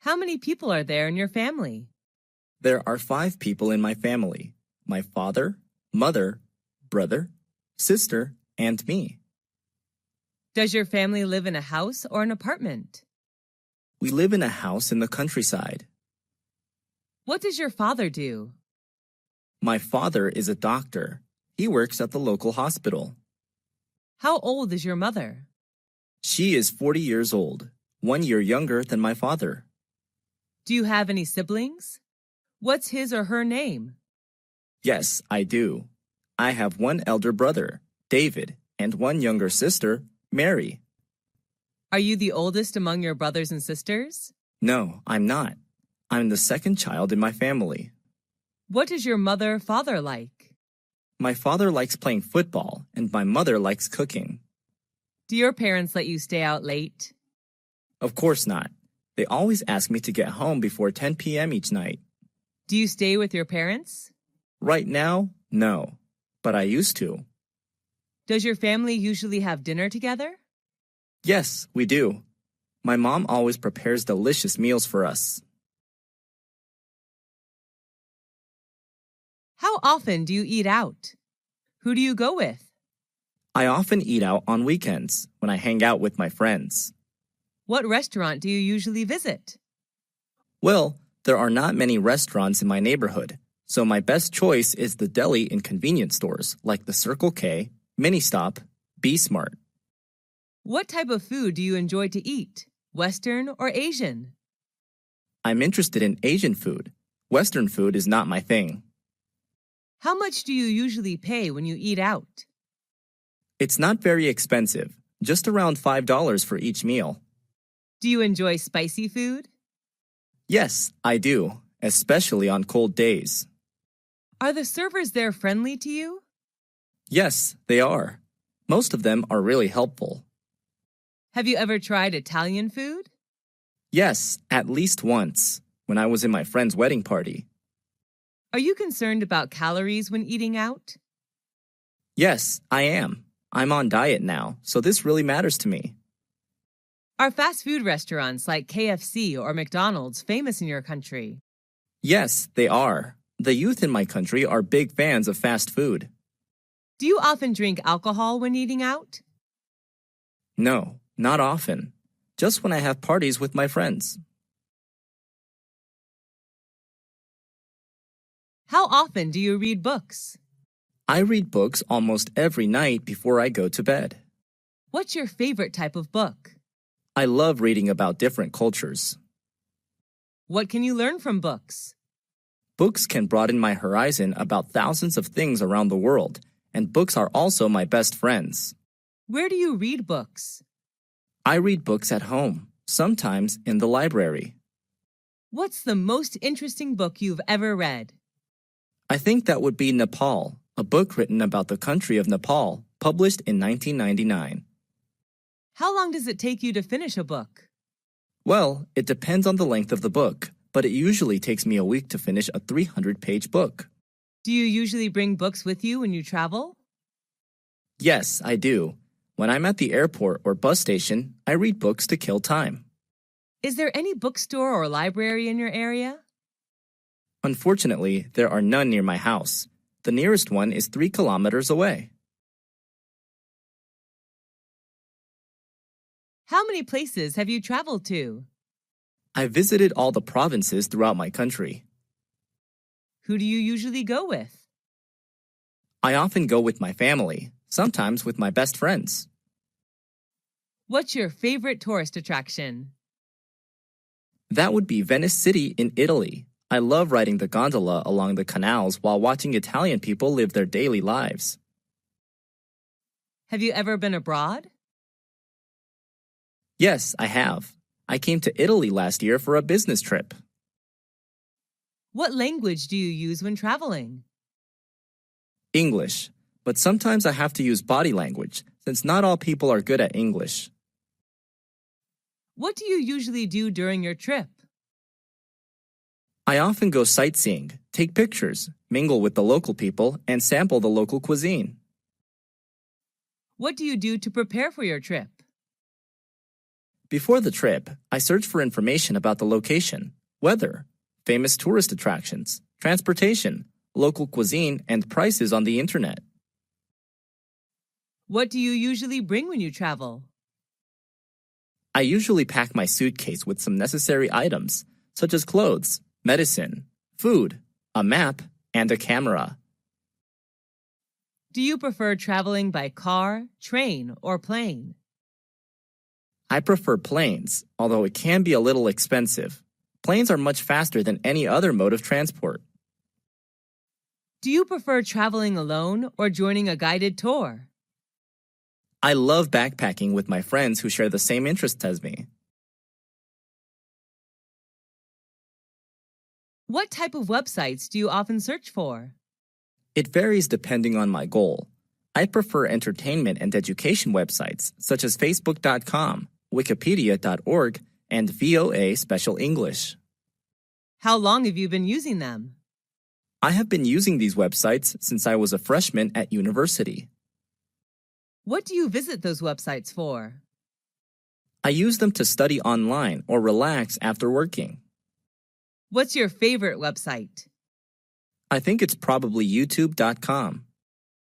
How many people are there in your family? There are 5 people in my family: my father, mother, brother, sister, and me. Does your family live in a house or an apartment? We live in a house in the countryside. What does your father do? My father is a doctor. He works at the local hospital. How old is your mother? She is 40 years old, 1 year younger than my father. Do you have any siblings? What's his or her name? Yes, I do. I have one elder brother, David, and one younger sister, Mary. Are you the oldest among your brothers and sisters? No, I'm not. I'm the second child in my family. What does your father like? My father likes playing football, and my mother likes cooking. Do your parents let you stay out late? Of course not. They always ask me to get home before 10 p.m. each night. Do you stay with your parents? Right now, no, but I used to. Does your family usually have dinner together? Yes, we do. My mom always prepares delicious meals for us. How often do you eat out? Who do you go with? I often eat out on weekends when I hang out with my friends. What restaurant do you usually visit? Well, there are not many restaurants in my neighborhood, so my best choice is the deli in convenience stores like the Circle K, Mini Stop, B Smart. What type of food do you enjoy to eat? Western or Asian? I'm interested in Asian food. Western food is not my thing. How much do you usually pay when you eat out? It's not very expensive, just around $5 for each meal. Do you enjoy spicy food? Yes, I do, especially on cold days. Are the servers there friendly to you? Yes, they are. Most of them are really helpful. Have you ever tried Italian food? Yes, at least once, when I was in my friend's wedding party. Are you concerned about calories when eating out? Yes, I am. I'm on diet now, so this really matters to me. Are fast food restaurants like KFC or McDonald's famous in your country? Yes, they are. The youth in my country are big fans of fast food. Do you often drink alcohol when eating out? No, not often. Just when I have parties with my friends. How often do you read books? I read books almost every night before I go to bed. What's your favorite type of book? I love reading about different cultures. What can you learn from books? Books can broaden my horizon about thousands of things around the world, and books are also my best friends. Where do you read books? I read books at home, sometimes in the library. What's the most interesting book you've ever read? I think that would be Nepal, a book written about the country of Nepal, published in 1999. How long does it take you to finish a book? Well, it depends on the length of the book, but it usually takes me a week to finish a 300-page book. Do you usually bring books with you when you travel? Yes, I do. When I'm at the airport or bus station, I read books to kill time. Is there any bookstore or library in your area? Unfortunately, there are none near my house. The nearest one is 3 kilometers away. How many places have you traveled to? I visited all the provinces throughout my country. Who do you usually go with? I often go with my family, sometimes with my best friends. What's your favorite tourist attraction? That would be Venice City in Italy. I love riding the gondola along the canals while watching Italian people live their daily lives. Have you ever been abroad? Yes, I have. I came to Italy last year for a business trip. What language do you use when traveling? English, but sometimes I have to use body language since not all people are good at English. What do you usually do during your trip? I often go sightseeing, take pictures, mingle with the local people, and sample the local cuisine. What do you do to prepare for your trip? Before the trip, I searched for information about the location, weather, famous tourist attractions, transportation, local cuisine, and prices on the internet. What do you usually bring when you travel? I usually pack my suitcase with some necessary items, such as clothes, medicine, food, a map, and a camera. Do you prefer traveling by car, train, or plane? I prefer planes, although it can be a little expensive. Planes are much faster than any other mode of transport. Do you prefer traveling alone or joining a guided tour? I love backpacking with my friends who share the same interests as me. What type of websites do you often search for? It varies depending on my goal. I prefer entertainment and education websites such as Facebook.com, Wikipedia.org, and VOA Special English. How long have you been using them? I have been using these websites since I was a freshman at university. What do you visit those websites for? I use them to study online or relax after working. What's your favorite website? I think it's probably YouTube.com.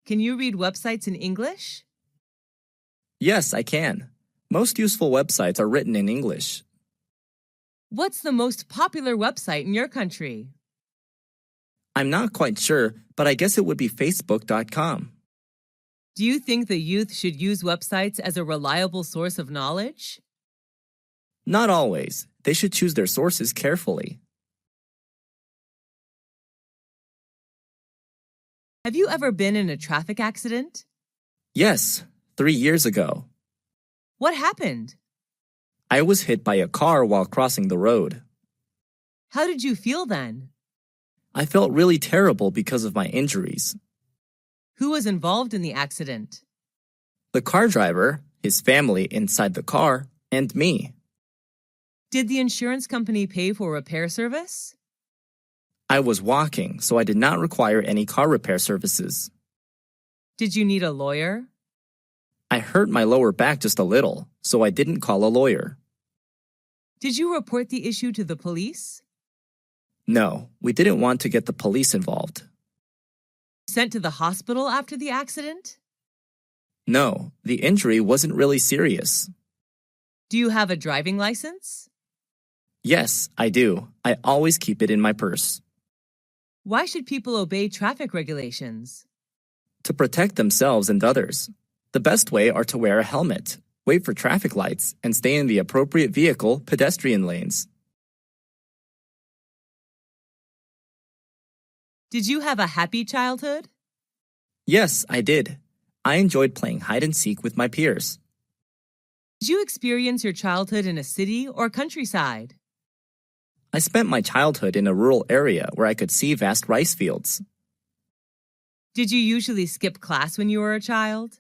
Can you read websites in English? Yes, I can. Most useful websites are written in English. What's the most popular website in your country? I'm not quite sure, but I guess it would be Facebook.com. Do you think the youth should use websites as a reliable source of knowledge? Not always. They should choose their sources carefully. Have you ever been in a traffic accident? Yes, 3 years ago. What happened? I was hit by a car while crossing the road. How did you feel then? I felt really terrible because of my injuries. Who was involved in the accident? The car driver, his family inside the car, and me. Did the insurance company pay for repair service? I was walking, so I did not require any car repair services. Did you need a lawyer? I hurt my lower back just a little, so I didn't call a lawyer. Did you report the issue to the police? No, we didn't want to get the police involved. Sent to the hospital after the accident? No, the injury wasn't really serious. Do you have a driving license? Yes, I do. I always keep it in my purse. Why should people obey traffic regulations? To protect themselves and others. The best way are to wear a helmet, wait for traffic lights, and stay in the appropriate vehicle pedestrian lanes. Did you have a happy childhood? Yes, I did. I enjoyed playing hide and seek with my peers. Did you experience your childhood in a city or countryside? I spent my childhood in a rural area where I could see vast rice fields. Did you usually skip class when you were a child?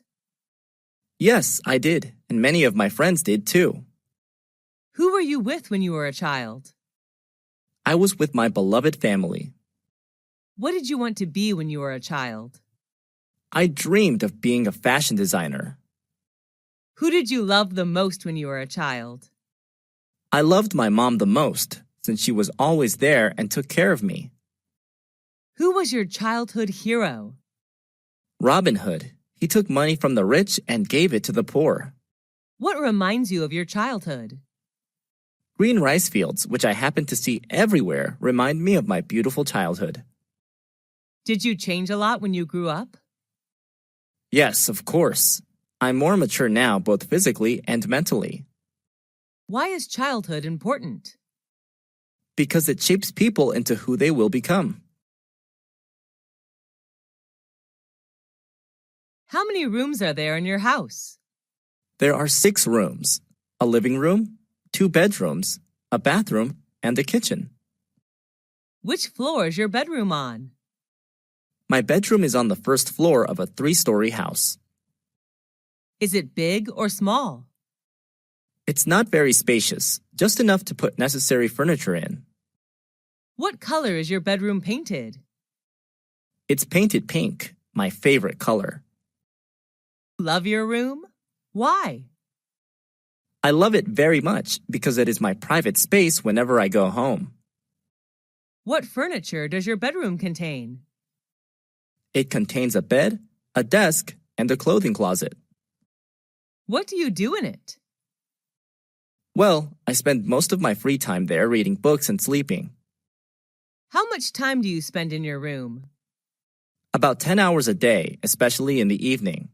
Yes, I did, and many of my friends did too. Who were you with when you were a child? I was with my beloved family. What did you want to be when you were a child? I dreamed of being a fashion designer. Who did you love the most when you were a child? I loved my mom the most, since she was always there and took care of me. Who was your childhood hero? Robin Hood. He took money from the rich and gave it to the poor. What reminds you of your childhood? Green rice fields, which I happen to see everywhere, remind me of my beautiful childhood. Did you change a lot when you grew up? Yes, of course. I'm more mature now, both physically and mentally. Why is childhood important? Because it shapes people into who they will become. How many rooms are there in your house? There are 6 rooms, a living room, 2 bedrooms, a bathroom, and a kitchen. Which floor is your bedroom on? My bedroom is on the first floor of a 3-story house. Is it big or small? It's not very spacious, just enough to put necessary furniture in. What color is your bedroom painted? It's painted pink, my favorite color. Love your room? Why? I love it very much because it is my private space whenever I go home. What furniture does your bedroom contain? It contains a bed, a desk, and a clothing closet. What do you do in it? Well, I spend most of my free time there reading books and sleeping. How much time do you spend in your room? About 10 hours a day, especially in the evening.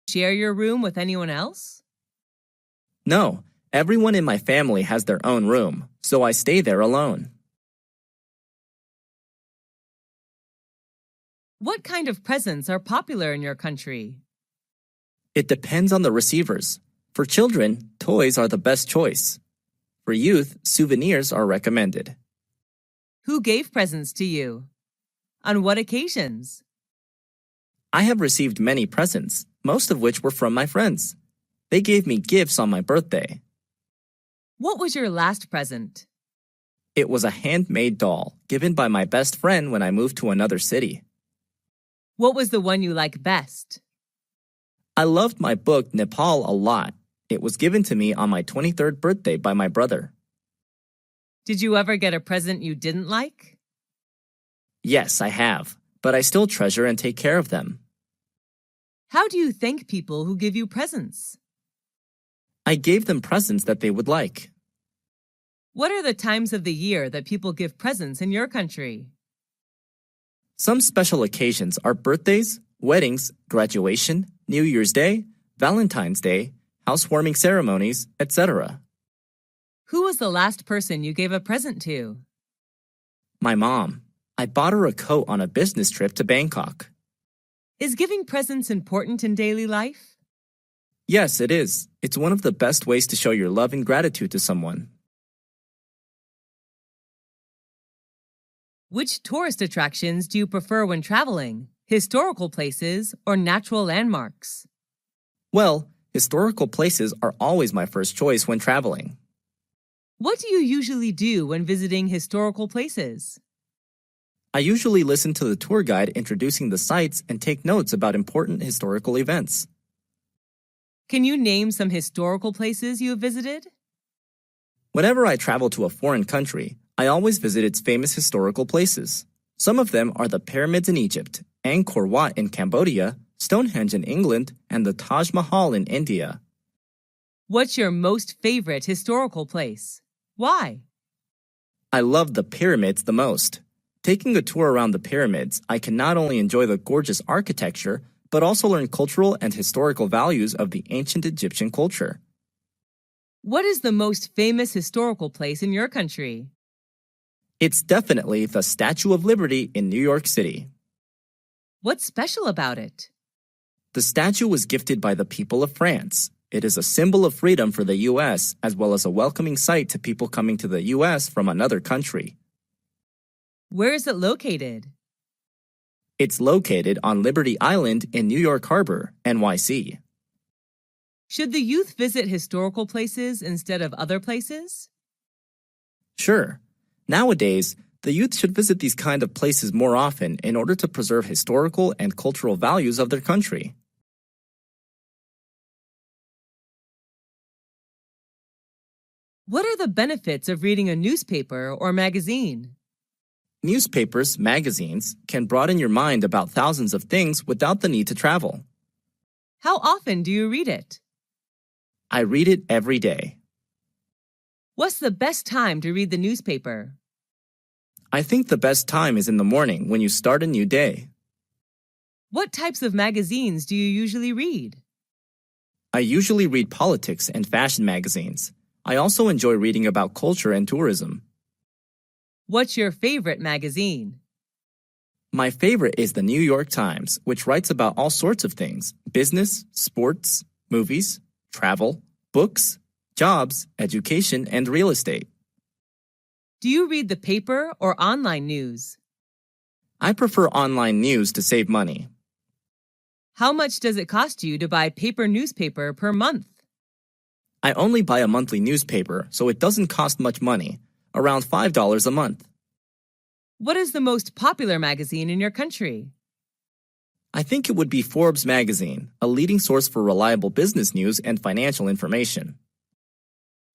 Share your room with anyone else? No, everyone in my family has their own room, so I stay there alone. What kind of presents are popular in your country? It depends on the receivers. For children, toys are the best choice. For youth, souvenirs are recommended. Who gave presents to you? On what occasions? I have received many presents, most of which were from my friends. They gave me gifts on my birthday. What was your last present? It was a handmade doll given by my best friend when I moved to another city. What was the one you like best? I loved my book Nepal a lot. It was given to me on my 23rd birthday by my brother. Did you ever get a present you didn't like? Yes, I have, but I still treasure and take care of them. How do you thank people who give you presents? I gave them presents that they would like. What are the times of the year that people give presents in your country? Some special occasions are birthdays, weddings, graduation, New Year's Day, Valentine's Day, housewarming ceremonies, etc. Who was the last person you gave a present to? My mom. I bought her a coat on a business trip to Bangkok. Is giving presents important in daily life? Yes, it is. It's one of the best ways to show your love and gratitude to someone. Which tourist attractions do you prefer when traveling? Historical places or natural landmarks? Well, historical places are always my first choice when traveling. What do you usually do when visiting historical places? I usually listen to the tour guide introducing the sites and take notes about important historical events. Can you name some historical places you have visited? Whenever I travel to a foreign country, I always visit its famous historical places. Some of them are the pyramids in Egypt, Angkor Wat in Cambodia, Stonehenge in England, and the Taj Mahal in India. What's your most favorite historical place? Why? I love the pyramids the most. Taking a tour around the pyramids, I can not only enjoy the gorgeous architecture, but also learn cultural and historical values of the ancient Egyptian culture. What is the most famous historical place in your country? It's definitely the Statue of Liberty in New York City. What's special about it? The statue was gifted by the people of France. It is a symbol of freedom for the U.S., as well as a welcoming sight to people coming to the U.S. from another country. Where is it located? It's located on Liberty Island in New York Harbor, NYC. Should the youth visit historical places instead of other places? Sure. Nowadays, the youth should visit these kind of places more often in order to preserve historical and cultural values of their country. What are the benefits of reading a newspaper or magazine? Newspapers, magazines, can broaden your mind about thousands of things without the need to travel. How often do you read it? I read it every day. What's the best time to read the newspaper? I think the best time is in the morning when you start a new day. What types of magazines do you usually read? I usually read politics and fashion magazines. I also enjoy reading about culture and tourism. What's your favorite magazine? My favorite is the New York Times, which writes about all sorts of things: business, sports, movies, travel, books, jobs, education, and real estate. Do you read the paper or online news? I prefer online news to save money. How much does it cost you to buy paper newspaper per month? I only buy a monthly newspaper, so it doesn't cost much money, around $5 a month. What is the most popular magazine in your country? I think it would be Forbes magazine, a leading source for reliable business news and financial information.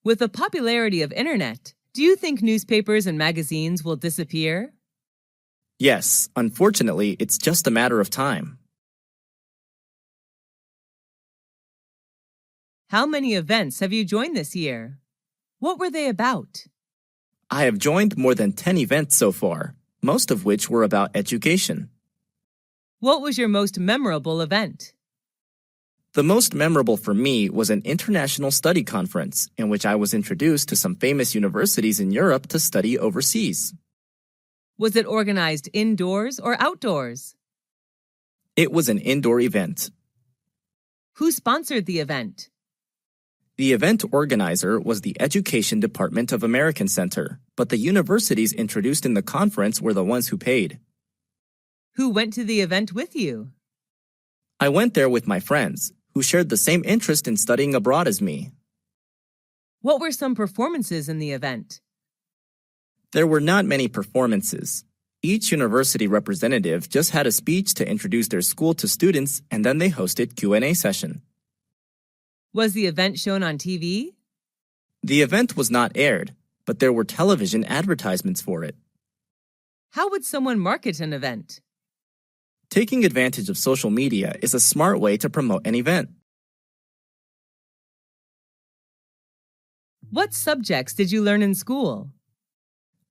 With the popularity of internet, do you think newspapers and magazines will disappear? Yes, unfortunately, it's just a matter of time. How many events have you joined this year? What were they about? I have joined more than 10 events so far, most of which were about education. What was your most memorable event? The most memorable for me was an international study conference in which I was introduced to some famous universities in Europe to study overseas. Was it organized indoors or outdoors? It was an indoor event. Who sponsored the event? The event organizer was the Education Department of American Center, but the universities introduced in the conference were the ones who paid. Who went to the event with you? I went there with my friends, who shared the same interest in studying abroad as me. What were some performances in the event? There were not many performances. Each university representative just had a speech to introduce their school to students, and then they hosted Q&A session. Was the event shown on TV? The event was not aired, but there were television advertisements for it. How would someone market an event? Taking advantage of social media is a smart way to promote an event. What subjects did you learn in school?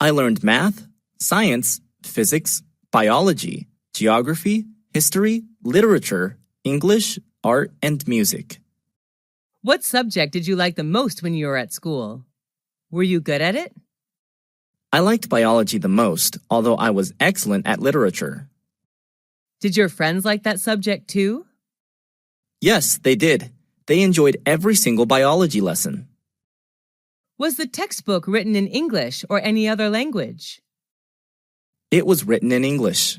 I learned math, science, physics, biology, geography, history, literature, English, art, and music. What subject did you like the most when you were at school? Were you good at it? I liked biology the most, although I was excellent at literature. Did your friends like that subject too? Yes, they did. They enjoyed every single biology lesson. Was the textbook written in English or any other language? It was written in English.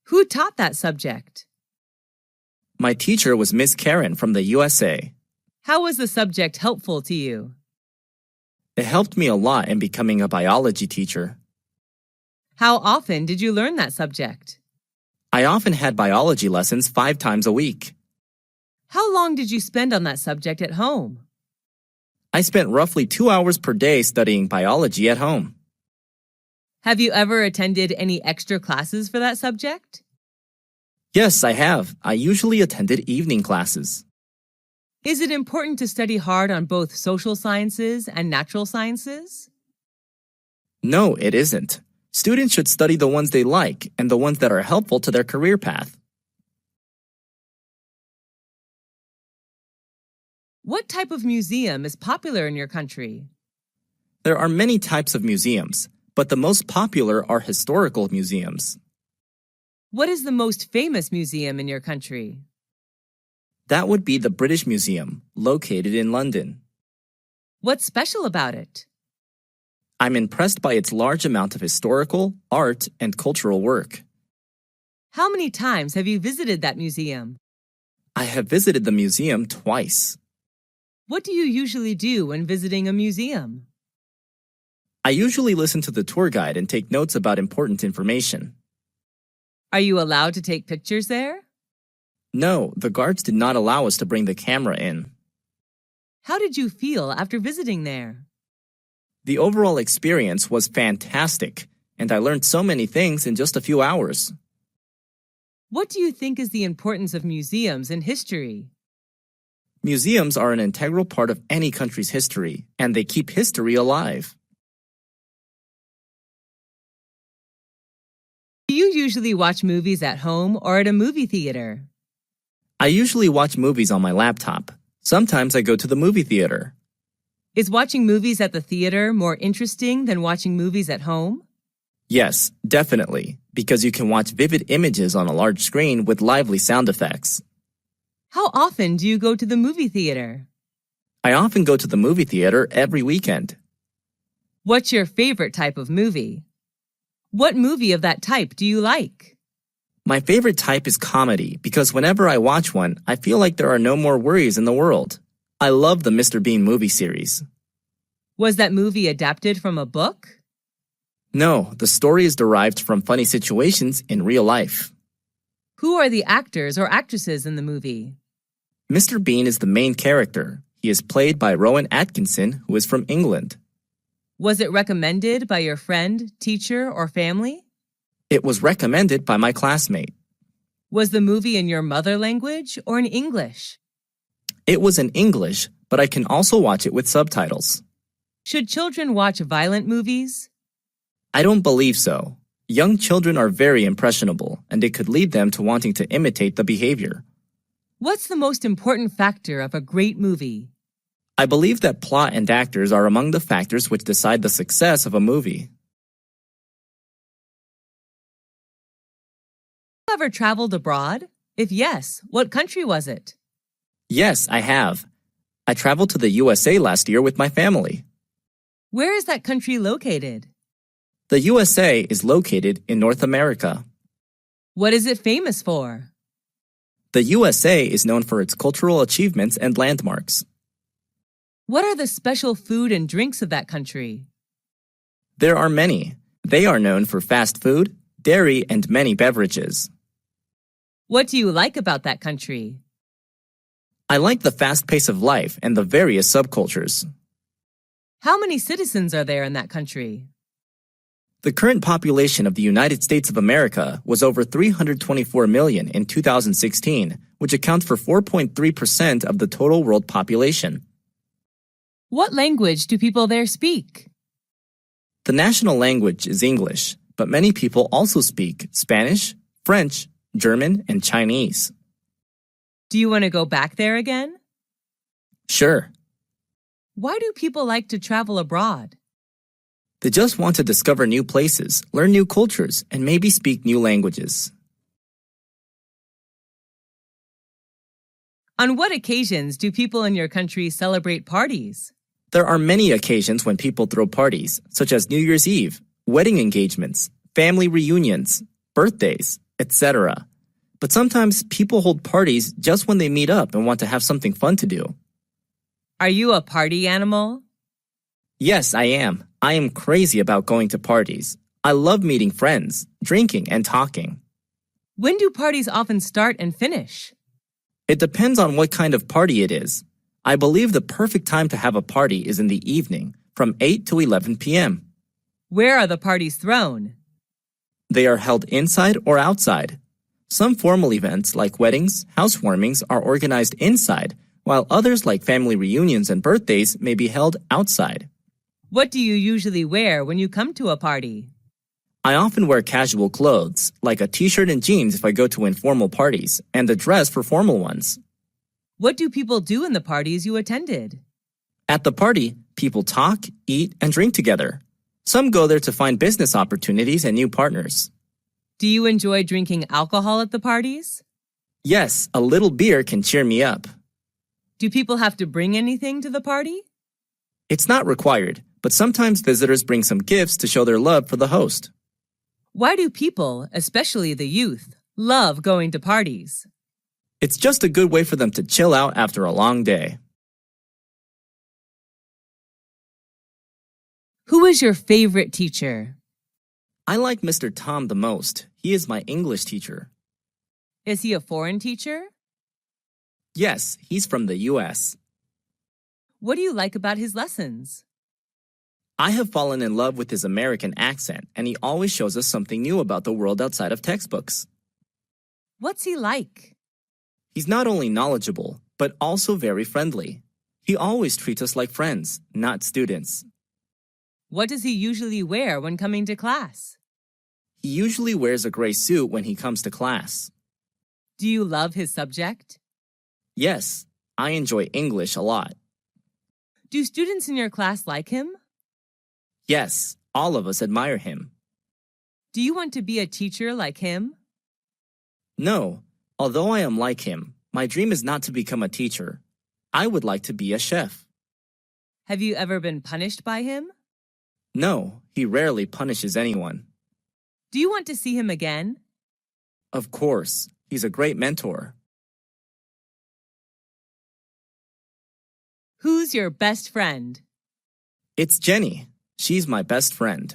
Who taught that subject? My teacher was Miss Karen from the USA. How was the subject helpful to you? It helped me a lot in becoming a biology teacher. How often did you learn that subject? I often had biology lessons 5 times a week. How long did you spend on that subject at home? I spent roughly 2 hours per day studying biology at home. Have you ever attended any extra classes for that subject? Yes, I have. I usually attended evening classes. Is it important to study hard on both social sciences and natural sciences? No, it isn't. Students should study the ones they like and the ones that are helpful to their career path. What type of museum is popular in your country? There are many types of museums, but the most popular are historical museums. What is the most famous museum in your country? That would be the British Museum, located in London. What's special about it? I'm impressed by its large amount of historical, art, and cultural work. How many times have you visited that museum? I have visited the museum twice. What do you usually do when visiting a museum? I usually listen to the tour guide and take notes about important information. Are you allowed to take pictures there? No, the guards did not allow us to bring the camera in. How did you feel after visiting there? The overall experience was fantastic, and I learned so many things in just a few hours. What do you think is the importance of museums in history? Museums are an integral part of any country's history, and they keep history alive. Do you usually watch movies at home or at a movie theater? I usually watch movies on my laptop. Sometimes I go to the movie theater. Is watching movies at the theater more interesting than watching movies at home? Yes, definitely, because you can watch vivid images on a large screen with lively sound effects. How often do you go to the movie theater? I often go to the movie theater every weekend. What's your favorite type of movie? What movie of that type do you like? My favorite type is comedy because whenever I watch one, I feel like there are no more worries in the world. I love the Mr. Bean movie series. Was that movie adapted from a book? No, the story is derived from funny situations in real life. Who are the actors or actresses in the movie? Mr. Bean is the main character. He is played by Rowan Atkinson, who is from England. Was it recommended by your friend, teacher, or family? It was recommended by my classmate. Was the movie in your mother language or in English? It was in English, but I can also watch it with subtitles. Should children watch violent movies? I don't believe so. Young children are very impressionable, and it could lead them to wanting to imitate the behavior. What's the most important factor of a great movie? I believe that plot and actors are among the factors which decide the success of a movie. Have you ever traveled abroad? If yes, what country was it? Yes, I have. I traveled to the USA last year with my family. Where is that country located? The USA is located in North America. What is it famous for? The USA is known for its cultural achievements and landmarks. What are the special food and drinks of that country? There are many. They are known for fast food, dairy, and many beverages. What do you like about that country? I like the fast pace of life and the various subcultures. How many citizens are there in that country? The current population of the United States of America was over 324 million in 2016, which accounts for 4.3% of the total world population. What language do people there speak? The national language is English, but many people also speak Spanish, French, German, and Chinese. Do you want to go back there again? Sure. Why do people like to travel abroad? They just want to discover new places, learn new cultures, and maybe speak new languages. On what occasions do people in your country celebrate parties? There are many occasions when people throw parties, such as New Year's Eve, wedding engagements, family reunions, birthdays, etc. But sometimes people hold parties just when they meet up and want to have something fun to do. Are you a party animal? Yes, I am. I am crazy about going to parties. I love meeting friends, drinking, and talking. When do parties often start and finish? It depends on what kind of party it is. I believe the perfect time to have a party is in the evening, from 8 to 11 p.m. Where are the parties thrown? They are held inside or outside. Some formal events like weddings, housewarmings are organized inside, while others like family reunions and birthdays may be held outside. What do you usually wear when you come to a party? I often wear casual clothes, like a t-shirt and jeans if I go to informal parties, and a dress for formal ones. What do people do in the parties you attended? At the party, people talk, eat, and drink together. Some go there to find business opportunities and new partners. Do you enjoy drinking alcohol at the parties? Yes, a little beer can cheer me up. Do people have to bring anything to the party? It's not required, but sometimes visitors bring some gifts to show their love for the host. Why do people, especially the youth, love going to parties? It's just a good way for them to chill out after a long day. Who is your favorite teacher? I like Mr. Tom the most. He is my English teacher. Is he a foreign teacher? Yes, he's from the US. What do you like about his lessons? I have fallen in love with his American accent, and he always shows us something new about the world outside of textbooks. What's he like? He's not only knowledgeable, but also very friendly. He always treats us like friends, not students. What does he usually wear when coming to class? He usually wears a gray suit when he comes to class. Do you love his subject? Yes, I enjoy English a lot. Do students in your class like him? Yes, all of us admire him. Do you want to be a teacher like him? No, although I am like him, my dream is not to become a teacher. I would like to be a chef. Have you ever been punished by him? No, he rarely punishes anyone. Do you want to see him again? Of course, he's a great mentor. Who's your best friend? It's Jenny. She's my best friend.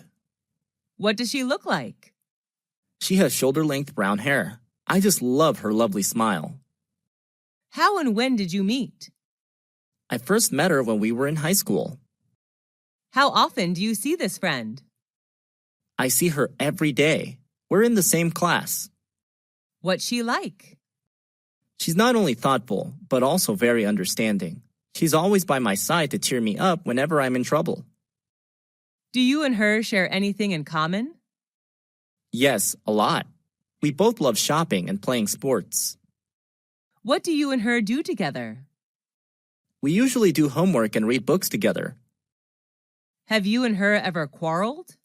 What does she look like? She has shoulder-length brown hair. I just love her lovely smile. How and when did you meet? I first met her when we were in high school. How often do you see this friend? I see her every day. We're in the same class. What's she like? She's not only thoughtful, but also very understanding. She's always by my side to cheer me up whenever I'm in trouble. Do you and her share anything in common? Yes, a lot. We both love shopping and playing sports. What do you and her do together? We usually do homework and read books together. Have you and her ever quarreled?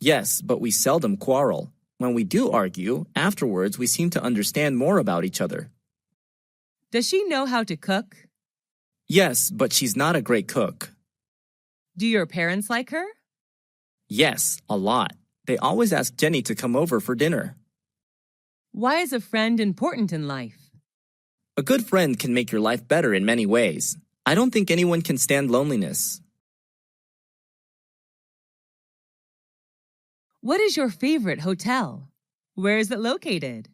Yes, but we seldom quarrel. When we do argue, afterwards we seem to understand more about each other. Does she know how to cook? Yes, but she's not a great cook. Do your parents like her? Yes, a lot. They always ask Jenny to come over for dinner. Why is a friend important in life? A good friend can make your life better in many ways. I don't think anyone can stand loneliness. What is your favorite hotel? Where is it located?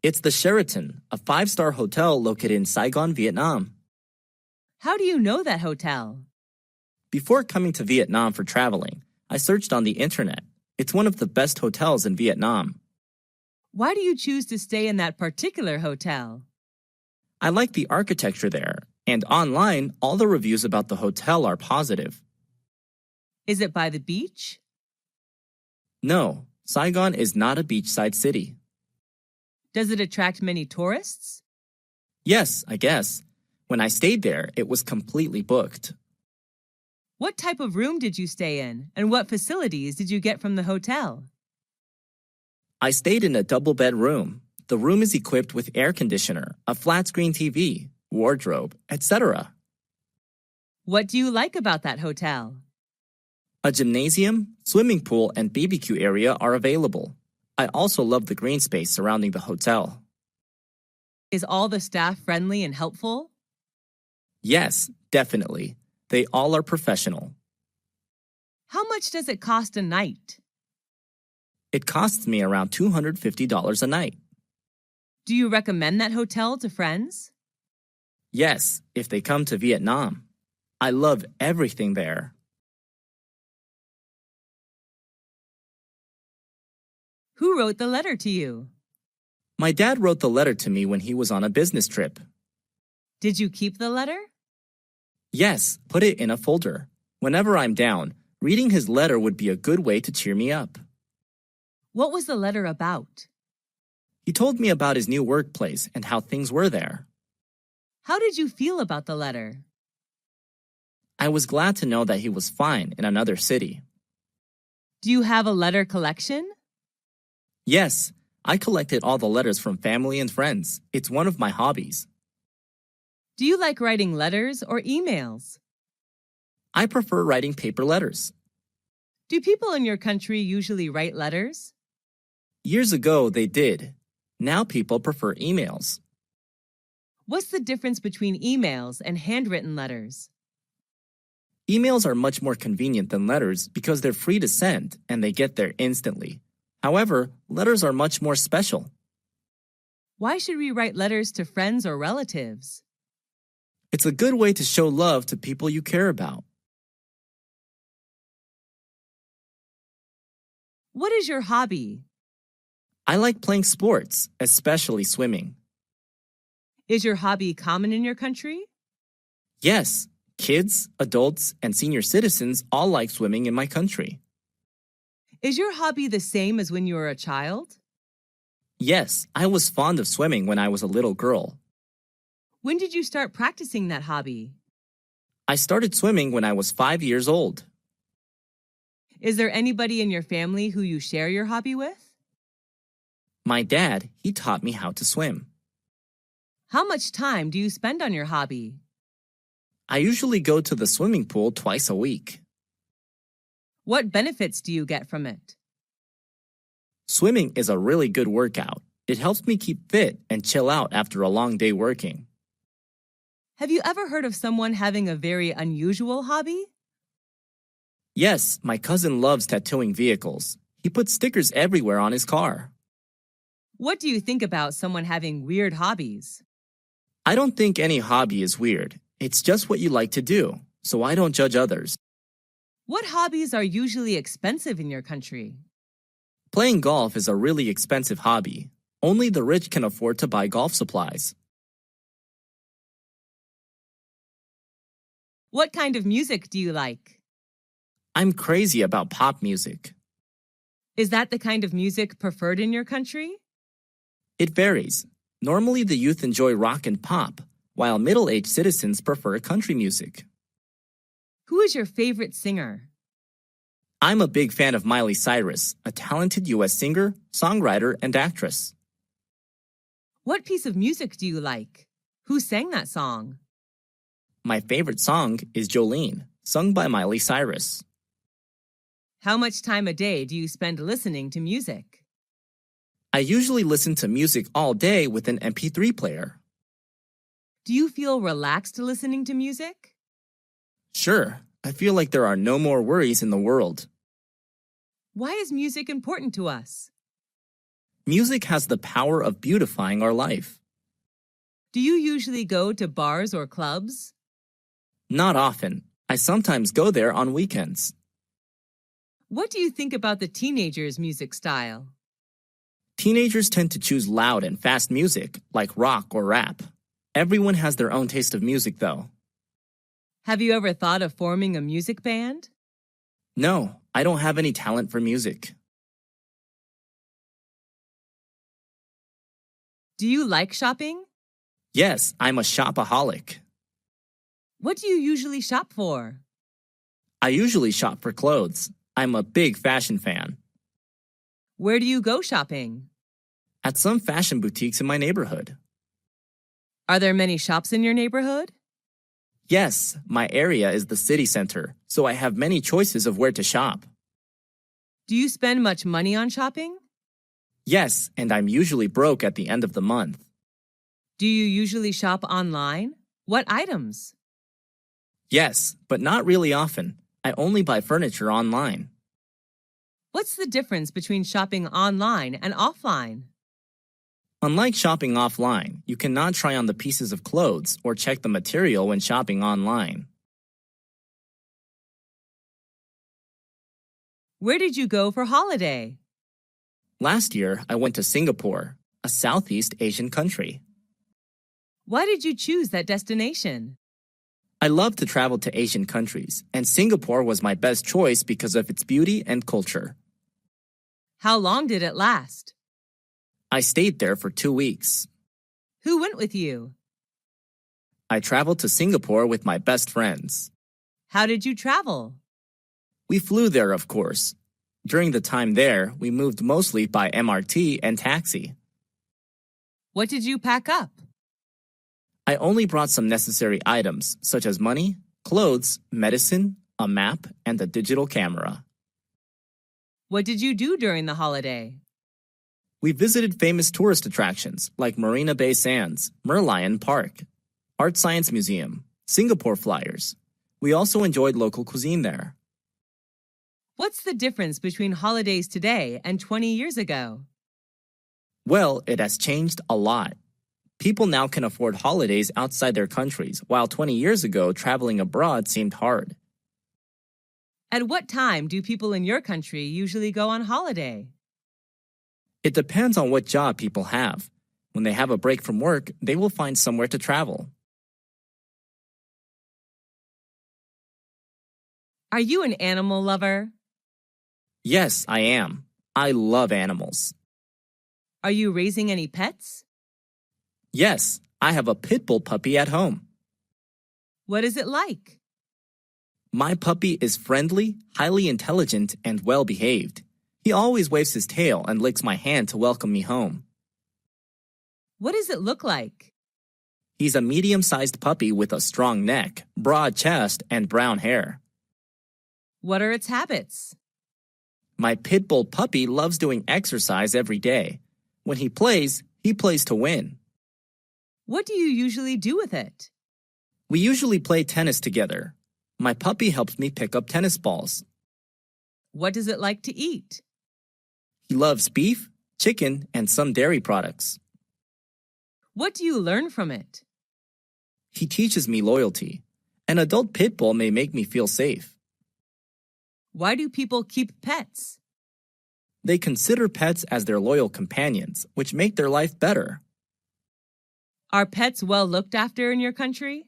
It's the Sheraton, a 5-star hotel located in Saigon, Vietnam. How do you know that hotel? Before coming to Vietnam for traveling, I searched on the internet. It's one of the best hotels in Vietnam. Why do you choose to stay in that particular hotel? I like the architecture there, and online, all the reviews about the hotel are positive. Is it by the beach? No, Saigon is not a beachside city. Does it attract many tourists? Yes, I guess. When I stayed there, it was completely booked. What type of room did you stay in, and what facilities did you get from the hotel? I stayed in a double-bed room. The room is equipped with air conditioner, a flat-screen TV, wardrobe, etc. What do you like about that hotel? A gymnasium, swimming pool, and BBQ area are available. I also love the green space surrounding the hotel. Is all the staff friendly and helpful? Yes, definitely. They all are professional. How much does it cost a night? It costs me around $250 a night. Do you recommend that hotel to friends? Yes, if they come to Vietnam. I love everything there. Who wrote the letter to you? My dad wrote the letter to me when he was on a business trip. Did you keep the letter? Yes, put it in a folder. Whenever I'm down, reading his letter would be a good way to cheer me up. What was the letter about? He told me about his new workplace and how things were there. How did you feel about the letter? I was glad to know that he was fine in another city. Do you have a letter collection? Yes, I collected all the letters from family and friends. It's one of my hobbies. Do you like writing letters or emails? I prefer writing paper letters. Do people in your country usually write letters? Years ago, they did. Now people prefer emails. What's the difference between emails and handwritten letters? Emails are much more convenient than letters because they're free to send and they get there instantly. However, letters are much more special. Why should we write letters to friends or relatives? It's a good way to show love to people you care about. What is your hobby? I like playing sports, especially swimming. Is your hobby common in your country? Yes, kids, adults, and senior citizens all like swimming in my country. Is your hobby the same as when you were a child? Yes, I was fond of swimming when I was a little girl. When did you start practicing that hobby? I started swimming when I was 5 years old. Is there anybody in your family who you share your hobby with? My dad, he taught me how to swim. How much time do you spend on your hobby? I usually go to the swimming pool twice a week. What benefits do you get from it? Swimming is a really good workout. It helps me keep fit and chill out after a long day working. Have you ever heard of someone having a very unusual hobby? Yes, my cousin loves tattooing vehicles. He puts stickers everywhere on his car. What do you think about someone having weird hobbies? I don't think any hobby is weird. It's just what you like to do, so I don't judge others. What hobbies are usually expensive in your country? Playing golf is a really expensive hobby. Only the rich can afford to buy golf supplies. What kind of music do you like? I'm crazy about pop music. Is that the kind of music preferred in your country? It varies. Normally, the youth enjoy rock and pop, while middle-aged citizens prefer country music. Who is your favorite singer? I'm a big fan of Miley Cyrus, a talented U.S. singer, songwriter, and actress. What piece of music do you like? Who sang that song? My favorite song is Jolene, sung by Miley Cyrus. How much time a day do you spend listening to music? I usually listen to music all day with an MP3 player. Do you feel relaxed listening to music? Sure, I feel like there are no more worries in the world. Why is music important to us? Music has the power of beautifying our life. Do you usually go to bars or clubs? Not often. I sometimes go there on weekends. What do you think about the teenagers' music style? Teenagers tend to choose loud and fast music, like rock or rap. Everyone has their own taste of music, though. Have you ever thought of forming a music band? No, I don't have any talent for music. Do you like shopping? Yes, I'm a shopaholic. What do you usually shop for? I usually shop for clothes. I'm a big fashion fan. Where do you go shopping? At some fashion boutiques in my neighborhood. Are there many shops in your neighborhood? Yes, my area is the city center, so I have many choices of where to shop. Do you spend much money on shopping? Yes, and I'm usually broke at the end of the month. Do you usually shop online? What items? Yes, but not really often. I only buy furniture online. What's the difference between shopping online and offline? Unlike shopping offline, you cannot try on the pieces of clothes or check the material when shopping online. Where did you go for holiday? Last year, I went to Singapore, a Southeast Asian country. Why did you choose that destination? I love to travel to Asian countries, and Singapore was my best choice because of its beauty and culture. How long did it last? I stayed there for 2 weeks. Who went with you? I traveled to Singapore with my best friends. How did you travel? We flew there, of course. During the time there, we moved mostly by MRT and taxi. What did you pack up? I only brought some necessary items, such as money, clothes, medicine, a map, and a digital camera. What did you do during the holiday? We visited famous tourist attractions like Marina Bay Sands, Merlion Park, Art Science Museum, Singapore Flyers. We also enjoyed local cuisine there. What's the difference between holidays today and 20 years ago? Well, it has changed a lot. People now can afford holidays outside their countries, while 20 years ago, traveling abroad seemed hard. At what time do people in your country usually go on holiday? It depends on what job people have. When they have a break from work, they will find somewhere to travel. Are you an animal lover? Yes, I am. I love animals. Are you raising any pets? Yes, I have a pit bull puppy at home. What is it like? My puppy is friendly, highly intelligent, and well-behaved. He always waves his tail and licks my hand to welcome me home. What does it look like? He's a medium-sized puppy with a strong neck, broad chest, and brown hair. What are its habits? My pit bull puppy loves doing exercise every day. When he plays to win. What do you usually do with it? We usually play tennis together. My puppy helps me pick up tennis balls. What does it like to eat? He loves beef, chicken, and some dairy products. What do you learn from it? He teaches me loyalty. An adult pit bull may make me feel safe. Why do people keep pets? They consider pets as their loyal companions, which make their life better. Are pets well looked after in your country?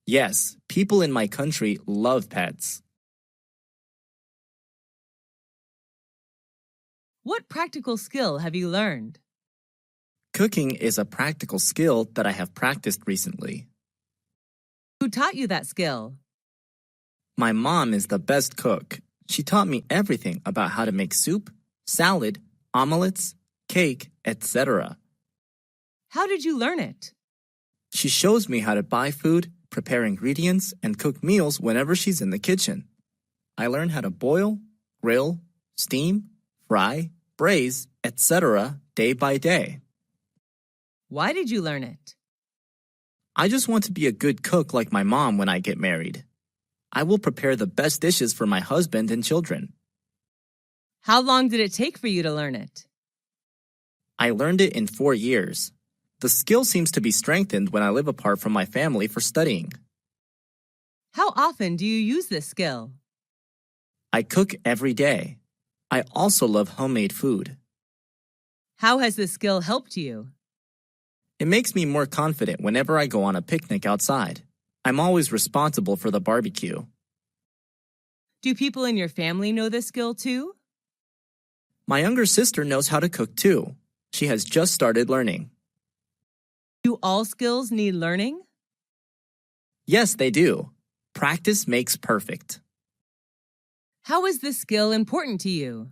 Yes, people in my country love pets. What practical skill have you learned? Cooking is a practical skill that I have practiced recently. Who taught you that skill? My mom is the best cook. She taught me everything about how to make soup, salad, omelets, cake, etc. How did you learn it? She shows me how to buy food, prepare ingredients, and cook meals whenever she's in the kitchen. I learn how to boil, grill, steam, fry, braise, etc. day by day. Why did you learn it? I just want to be a good cook like my mom when I get married. I will prepare the best dishes for my husband and children. How long did it take for you to learn it? I learned it in 4 years. The skill seems to be strengthened when I live apart from my family for studying. How often do you use this skill? I cook every day. I also love homemade food. How has this skill helped you? It makes me more confident whenever I go on a picnic outside. I'm always responsible for the barbecue. Do people in your family know this skill too? My younger sister knows how to cook too. She has just started learning. Do all skills need learning? Yes, they do. Practice makes perfect. How is this skill important to you?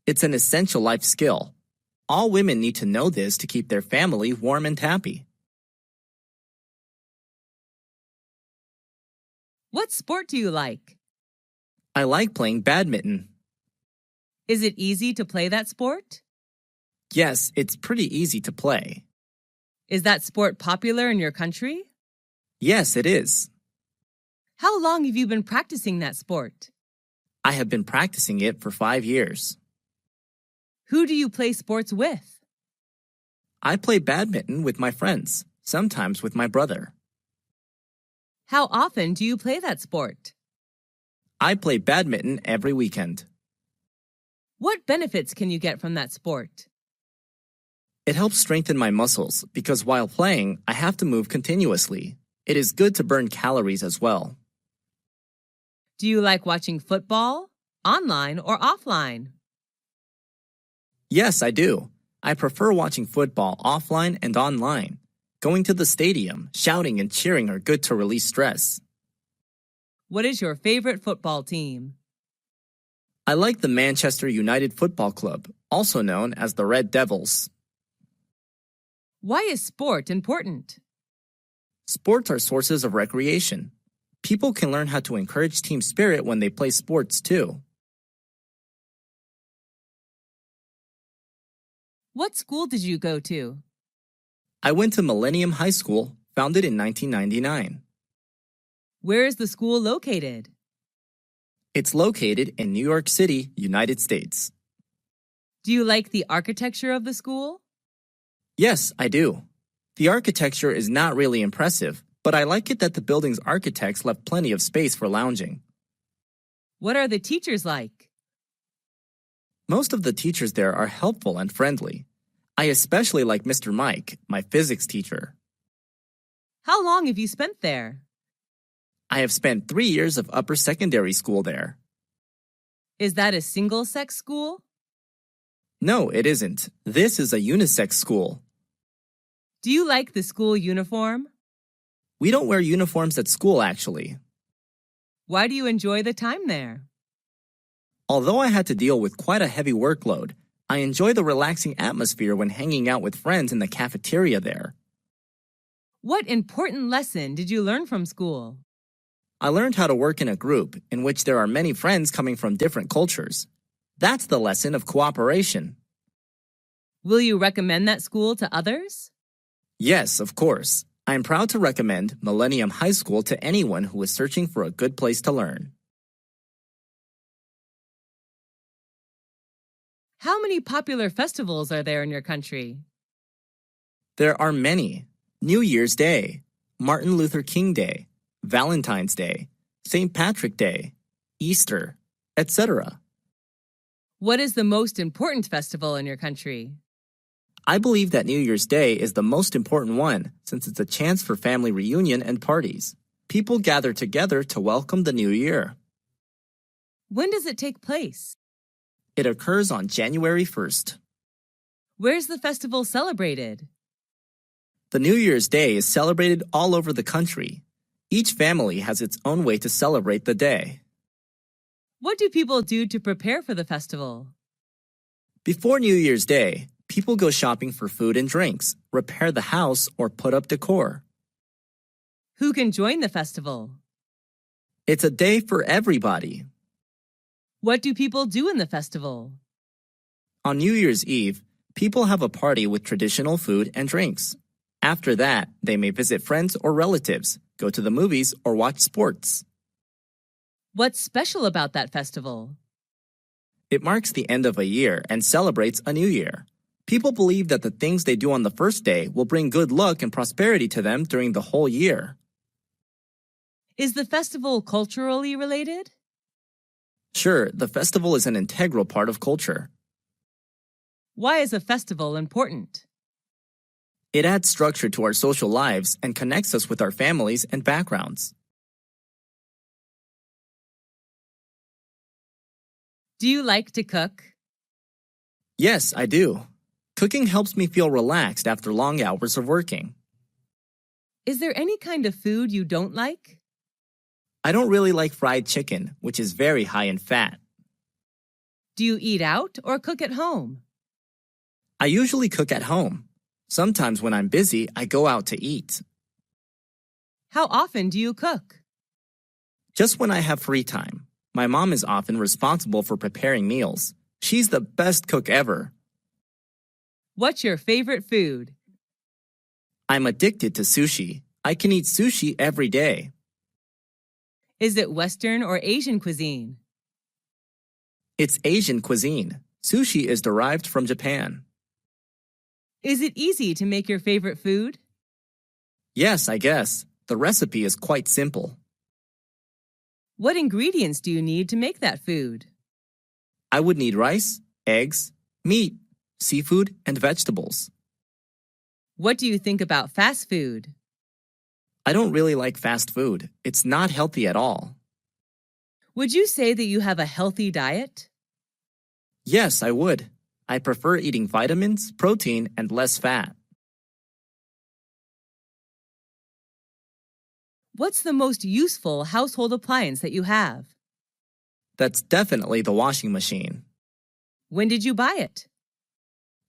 It's an essential life skill. All women need to know this to keep their family warm and happy. What sport do you like? I like playing badminton. Is it easy to play that sport? Yes, it's pretty easy to play. Is that sport popular in your country? Yes, it is. How long have you been practicing that sport? I have been practicing it for 5 years. Who do you play sports with? I play badminton with my friends, sometimes with my brother. How often do you play that sport? I play badminton every weekend. What benefits can you get from that sport? It helps strengthen my muscles because while playing, I have to move continuously. It is good to burn calories as well. Do you like watching football, online or offline? Yes, I do. I prefer watching football offline and online. Going to the stadium, shouting and cheering are good to release stress. What is your favorite football team? I like the Manchester United Football Club, also known as the Red Devils. Why is sport important? Sports are sources of recreation. People can learn how to encourage team spirit when they play sports too. What school did you go to? I went to Millennium High School, founded in 1999. Where is the school located? It's located in New York City, United States. Do you like the architecture of the school? Yes, I do. The architecture is not really impressive, but I like it that the building's architects left plenty of space for lounging. What are the teachers like? Most of the teachers there are helpful and friendly. I especially like Mr. Mike, my physics teacher. How long have you spent there? I have spent 3 years of upper secondary school there. Is that a single-sex school? No, it isn't. This is a unisex school. Do you like the school uniform? We don't wear uniforms at school, actually. Why do you enjoy the time there? Although I had to deal with quite a heavy workload, I enjoy the relaxing atmosphere when hanging out with friends in the cafeteria there. What important lesson did you learn from school? I learned how to work in a group in which there are many friends coming from different cultures. That's the lesson of cooperation. Will you recommend that school to others? Yes, of course. I am proud to recommend Millennium High School to anyone who is searching for a good place to learn. How many popular festivals are there in your country? There are many. New Year's Day, Martin Luther King Day, Valentine's Day, St. Patrick Day, Easter, etc. What is the most important festival in your country? I believe that New Year's Day is the most important one since it's a chance for family reunion and parties. People gather together to welcome the new year. When does it take place? It occurs on January 1st. Where's the festival celebrated? The New Year's Day is celebrated all over the country. Each family has its own way to celebrate the day. What do people do to prepare for the festival? Before New Year's Day, people go shopping for food and drinks, repair the house, or put up decor. Who can join the festival? It's a day for everybody. What do people do in the festival? On New Year's Eve, people have a party with traditional food and drinks. After that, they may visit friends or relatives, go to the movies, or watch sports. What's special about that festival? It marks the end of a year and celebrates a new year. People believe that the things they do on the first day will bring good luck and prosperity to them during the whole year. Is the festival culturally related? Sure, the festival is an integral part of culture. Why is a festival important? It adds structure to our social lives and connects us with our families and backgrounds. Do you like to cook? Yes, I do. Cooking helps me feel relaxed after long hours of working. Is there any kind of food you don't like? I don't really like fried chicken, which is very high in fat. Do you eat out or cook at home? I usually cook at home. Sometimes when I'm busy, I go out to eat. How often do you cook? Just when I have free time. My mom is often responsible for preparing meals. She's the best cook ever. What's your favorite food? I'm addicted to sushi. I can eat sushi every day. Is it Western or Asian cuisine? It's Asian cuisine. Sushi is derived from Japan. Is it easy to make your favorite food? Yes, I guess. The recipe is quite simple. What ingredients do you need to make that food? I would need rice, eggs, meat, seafood, and vegetables. What do you think about fast food? I don't really like fast food. It's not healthy at all. Would you say that you have a healthy diet? Yes, I would. I prefer eating vitamins, protein, and less fat. What's the most useful household appliance that you have? That's definitely the washing machine. When did you buy it?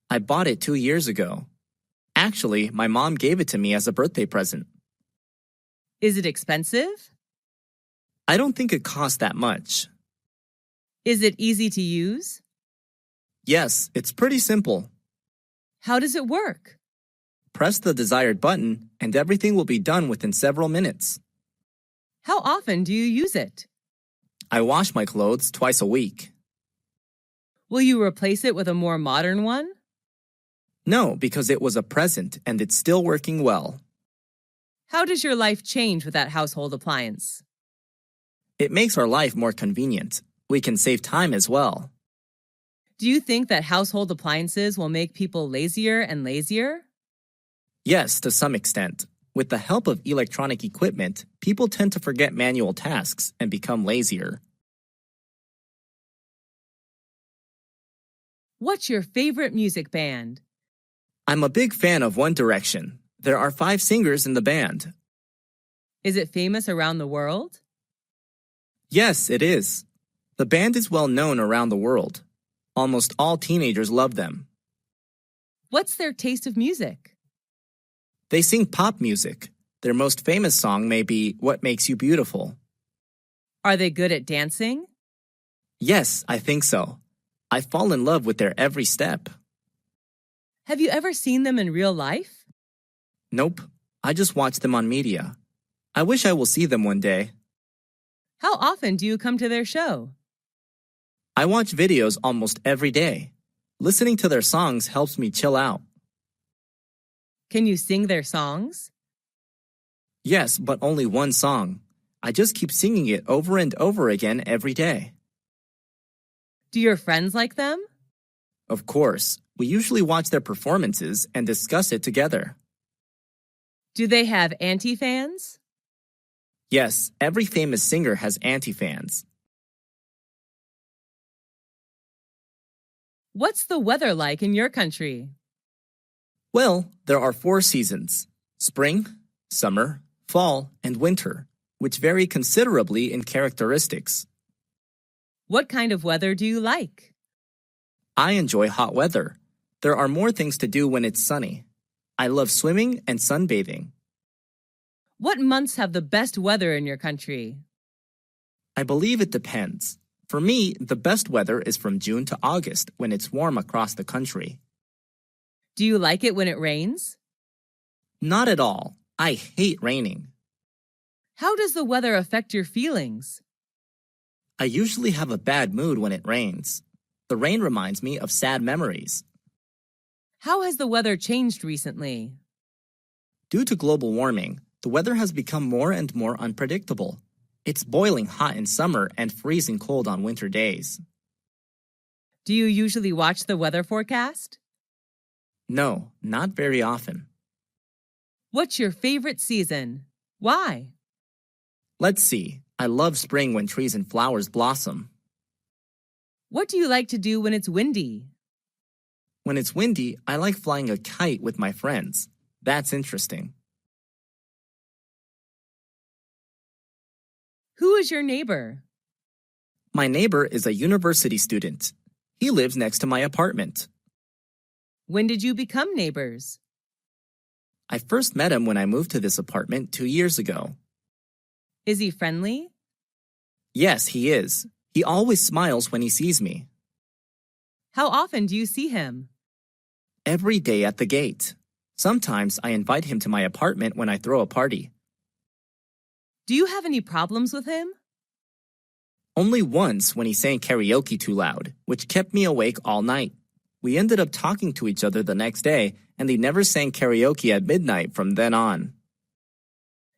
I bought it 2 years ago. Actually, my mom gave it to me as a birthday present. Is it expensive? I don't think it costs that much. Is it easy to use? Yes, it's pretty simple. How does it work? Press the desired button, and everything will be done within several minutes. How often do you use it? I wash my clothes twice a week. Will you replace it with a more modern one? No, because it was a present and it's still working well. How does your life change with that household appliance? It makes our life more convenient. We can save time as well. Do you think that household appliances will make people lazier and lazier? Yes, to some extent. With the help of electronic equipment, people tend to forget manual tasks and become lazier. What's your favorite music band? I'm a big fan of One Direction. There are 5 singers in the band. Is it famous around the world? Yes, it is. The band is well known around the world. Almost all teenagers love them. What's their taste of music? They sing pop music. Their most famous song may be What Makes You Beautiful. Are they good at dancing? Yes, I think so. I fall in love with their every step. Have you ever seen them in real life? Nope, I just watch them on media. I wish I will see them one day. How often do you come to their show? I watch videos almost every day. Listening to their songs helps me chill out. Can you sing their songs? Yes, but only one song. I just keep singing it over and over again every day. Do your friends like them? Of course, we usually watch their performances and discuss it together. Do they have anti-fans? Yes, every famous singer has anti-fans. What's the weather like in your country? Well, there are 4 seasons: spring, summer, fall, and winter, which vary considerably in characteristics. What kind of weather do you like? I enjoy hot weather. There are more things to do when it's sunny. I love swimming and sunbathing. What months have the best weather in your country? I believe it depends. For me, the best weather is from June to August when it's warm across the country. Do you like it when it rains? Not at all. I hate raining. How does the weather affect your feelings? I usually have a bad mood when it rains. The rain reminds me of sad memories. How has the weather changed recently? Due to global warming, the weather has become more and more unpredictable. It's boiling hot in summer and freezing cold on winter days. Do you usually watch the weather forecast? No, not very often. What's your favorite season? Why? Let's see. I love spring when trees and flowers blossom. What do you like to do when it's windy? When it's windy, I like flying a kite with my friends. That's interesting. Who is your neighbor? My neighbor is a university student. He lives next to my apartment. When did you become neighbors? I first met him when I moved to this apartment 2 years ago. Is he friendly? Yes, he is. He always smiles when he sees me. How often do you see him? Every day at the gate. Sometimes I invite him to my apartment when I throw a party. Do you have any problems with him? Only once when he sang karaoke too loud, which kept me awake all night. We ended up talking to each other the next day, and he never sang karaoke at midnight from then on.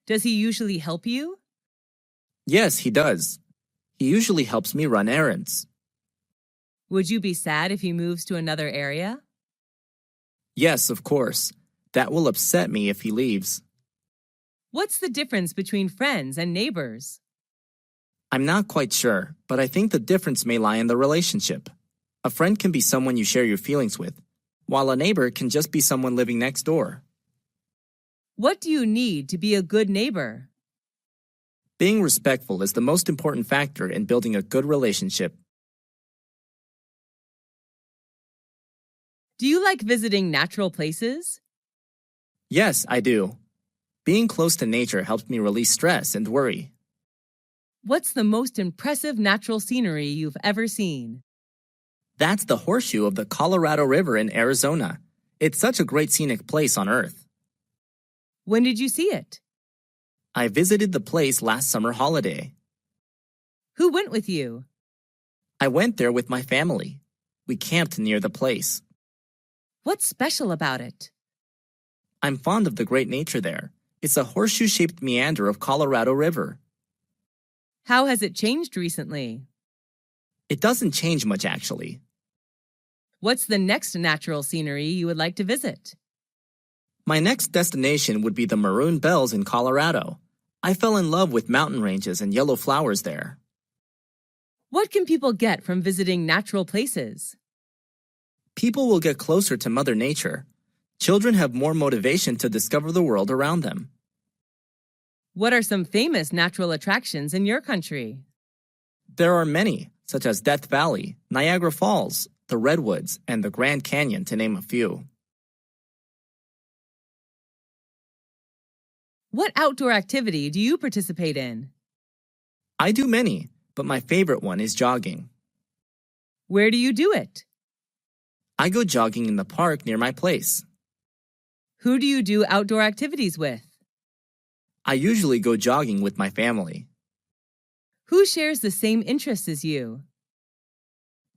Does he usually help you? Yes, he does. He usually helps me run errands. Would you be sad if he moves to another area? Yes, of course. That will upset me if he leaves. What's the difference between friends and neighbors? I'm not quite sure, but I think the difference may lie in the relationship. A friend can be someone you share your feelings with, while a neighbor can just be someone living next door. What do you need to be a good neighbor? Being respectful is the most important factor in building a good relationship. Do you like visiting natural places? Yes, I do. Being close to nature helps me release stress and worry. What's the most impressive natural scenery you've ever seen? That's the horseshoe of the Colorado River in Arizona. It's such a great scenic place on Earth. When did you see it? I visited the place last summer holiday. Who went with you? I went there with my family. We camped near the place. What's special about it? I'm fond of the great nature there. It's a horseshoe-shaped meander of Colorado River. How has it changed recently? It doesn't change much, actually. What's the next natural scenery you would like to visit? My next destination would be the Maroon Bells in Colorado. I fell in love with mountain ranges and yellow flowers there. What can people get from visiting natural places? People will get closer to Mother Nature. Children have more motivation to discover the world around them. What are some famous natural attractions in your country? There are many, such as Death Valley, Niagara Falls, the Redwoods, and the Grand Canyon, to name a few. What outdoor activity do you participate in? I do many, but my favorite one is jogging. Where do you do it? I go jogging in the park near my place. Who do you do outdoor activities with? I usually go jogging with my family. Who shares the same interests as you?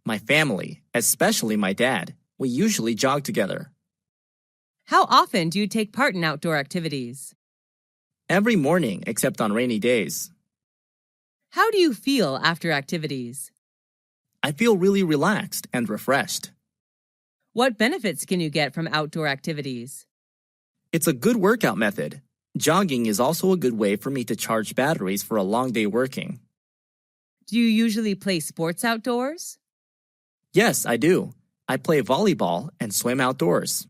My family, especially my dad. We usually jog together. How often do you take part in outdoor activities? Every morning except on rainy days. How do you feel after activities? I feel really relaxed and refreshed. What benefits can you get from outdoor activities? It's a good workout method. Jogging is also a good way for me to charge batteries for a long day working. Do you usually play sports outdoors? Yes, I do. I play volleyball and swim outdoors.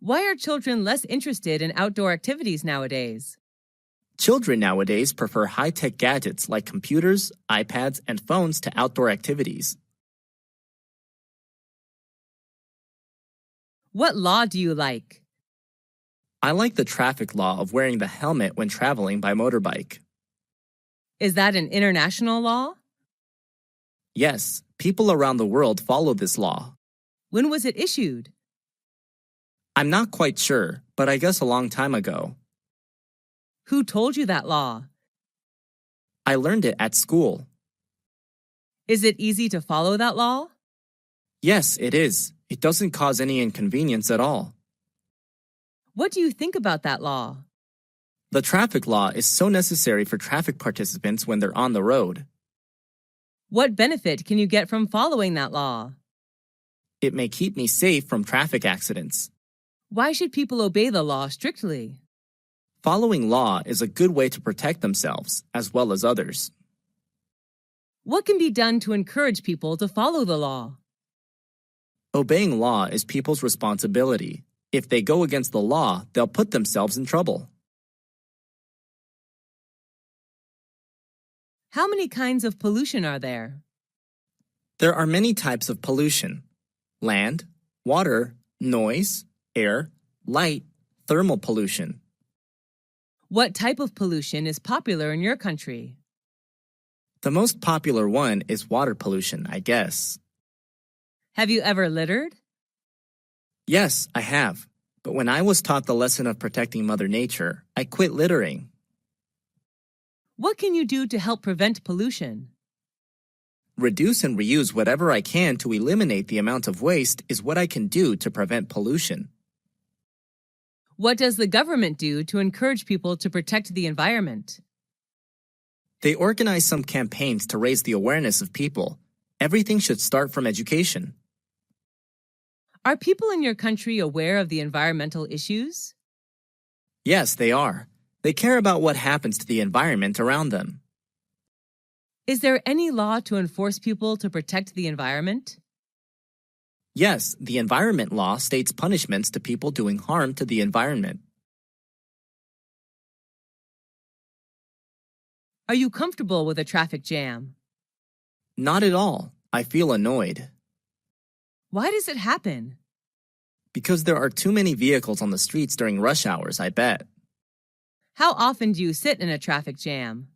Why are children less interested in outdoor activities nowadays? Children nowadays prefer high-tech gadgets like computers, iPads, and phones to outdoor activities. What law do you like? I like the traffic law of wearing the helmet when traveling by motorbike. Is that an international law? Yes, people around the world follow this law. When was it issued? I'm not quite sure, but I guess a long time ago. Who told you that law? I learned it at school. Is it easy to follow that law? Yes, it is. It doesn't cause any inconvenience at all. What do you think about that law? The traffic law is so necessary for traffic participants when they're on the road. What benefit can you get from following that law? It may keep me safe from traffic accidents. Why should people obey the law strictly? Following law is a good way to protect themselves as well as others. What can be done to encourage people to follow the law? Obeying law is people's responsibility. If they go against the law, they'll put themselves in trouble. How many kinds of pollution are there? There are many types of pollution: land, water, noise, air, light, thermal pollution. What type of pollution is popular in your country? The most popular one is water pollution, I guess. Have you ever littered? Yes, I have. But when I was taught the lesson of protecting Mother Nature, I quit littering. What can you do to help prevent pollution? Reduce and reuse whatever I can to eliminate the amount of waste is what I can do to prevent pollution. What does the government do to encourage people to protect the environment? They organize some campaigns to raise the awareness of people. Everything should start from education. Are people in your country aware of the environmental issues? Yes, they are. They care about what happens to the environment around them. Is there any law to enforce people to protect the environment? Yes, the environment law states punishments to people doing harm to the environment. Are you comfortable with a traffic jam? Not at all. I feel annoyed. Why does it happen? Because there are too many vehicles on the streets during rush hours, I bet. How often do you sit in a traffic jam?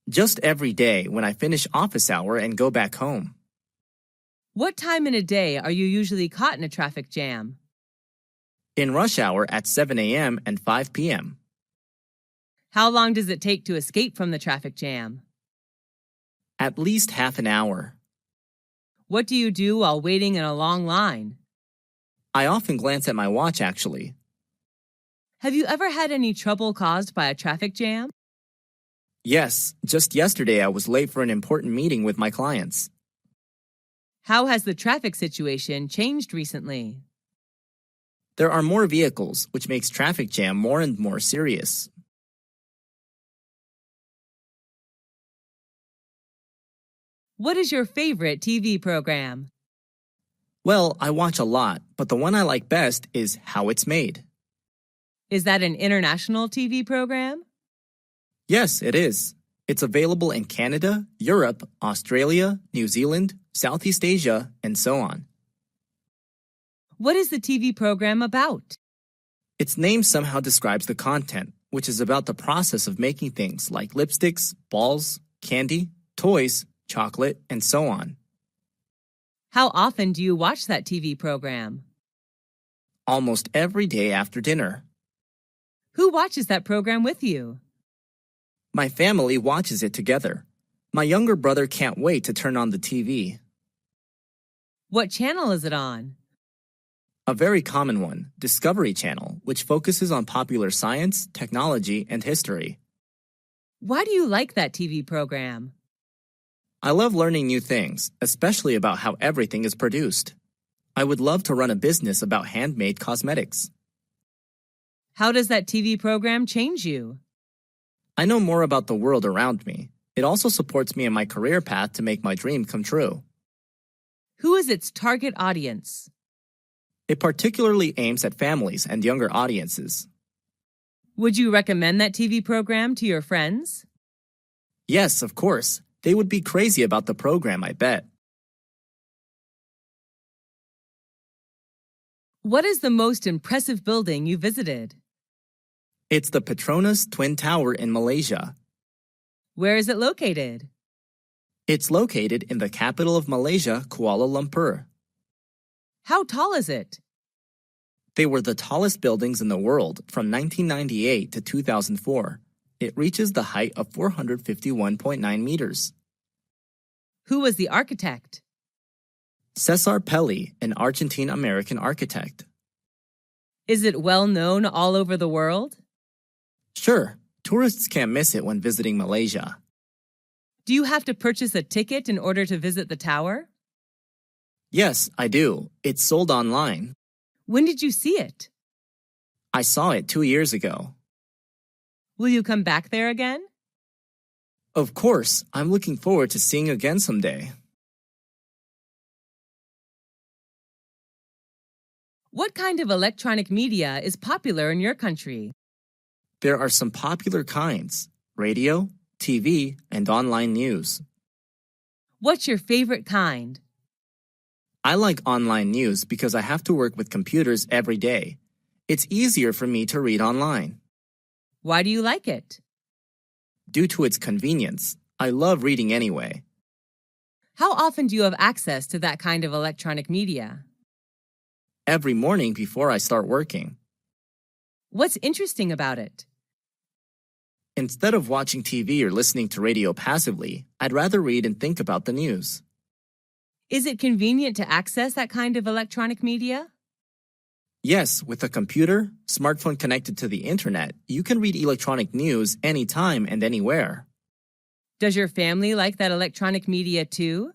Just every day when I finish office hour and go back home. What time in a day are you usually caught in a traffic jam? In rush hour at 7 a.m. and 5 p.m. How long does it take to escape from the traffic jam? At least half an hour. What do you do while waiting in a long line? I often glance at my watch, actually. Have you ever had any trouble caused by a traffic jam? Yes, just yesterday I was late for an important meeting with my clients. How has the traffic situation changed recently? There are more vehicles, which makes traffic jam more and more serious. What is your favorite TV program? Well, I watch a lot, but the one I like best is How It's Made. Is that an international TV program? Yes, it is. It's available in Canada, Europe, Australia, New Zealand, Southeast Asia, and so on. What is the TV program about? Its name somehow describes the content, which is about the process of making things like lipsticks, balls, candy, toys, chocolate, and so on. How often do you watch that TV program? Almost every day after dinner. Who watches that program with you? My family watches it together. My younger brother can't wait to turn on the TV. What channel is it on? A very common one, Discovery Channel, which focuses on popular science, technology, and history. Why do you like that TV program? I love learning new things, especially about how everything is produced. I would love to run a business about handmade cosmetics. How does that TV program change you? I know more about the world around me. It also supports me in my career path to make my dream come true. Who is its target audience? It particularly aims at families and younger audiences. Would you recommend that TV program to your friends? Yes, of course. They would be crazy about the program, I bet. What is the most impressive building you visited? It's the Petronas Twin Tower in Malaysia. Where is it located? It's located in the capital of Malaysia, Kuala Lumpur. How tall is it? They were the tallest buildings in the world from 1998 to 2004. It reaches the height of 451.9 meters. Who was the architect? Cesar Pelli, an Argentine-American architect. Is it well known all over the world? Sure, tourists can't miss it when visiting Malaysia. Do you have to purchase a ticket in order to visit the tower? Yes, I do. It's sold online. When did you see it? I saw it 2 years ago. Will you come back there again? Of course, I'm looking forward to seeing again someday. What kind of electronic media is popular in your country? There are some popular kinds: radio, TV, and online news. What's your favorite kind? I like online news because I have to work with computers every day. It's easier for me to read online. Why do you like it? Due to its convenience, I love reading anyway. How often do you have access to that kind of electronic media? Every morning before I start working. What's interesting about it? Instead of watching TV or listening to radio passively, I'd rather read and think about the news. Is it convenient to access that kind of electronic media? Yes, with a computer, smartphone connected to the internet, you can read electronic news anytime and anywhere. Does your family like that electronic media too?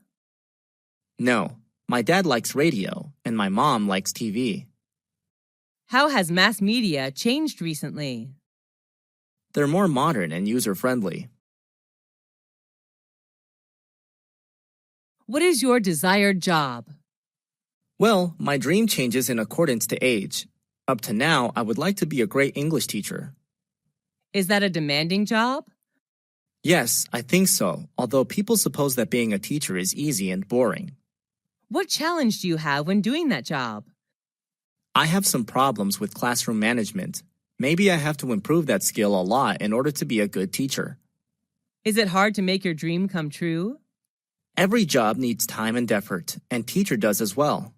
No, my dad likes radio and my mom likes TV. How has mass media changed recently? They're more modern and user-friendly. What is your desired job? Well, my dream changes in accordance to age. Up to now, I would like to be a great English teacher. Is that a demanding job? Yes, I think so, although people suppose that being a teacher is easy and boring. What challenge do you have when doing that job? I have some problems with classroom management. Maybe I have to improve that skill a lot in order to be a good teacher. Is it hard to make your dream come true? Every job needs time and effort, and teacher does as well.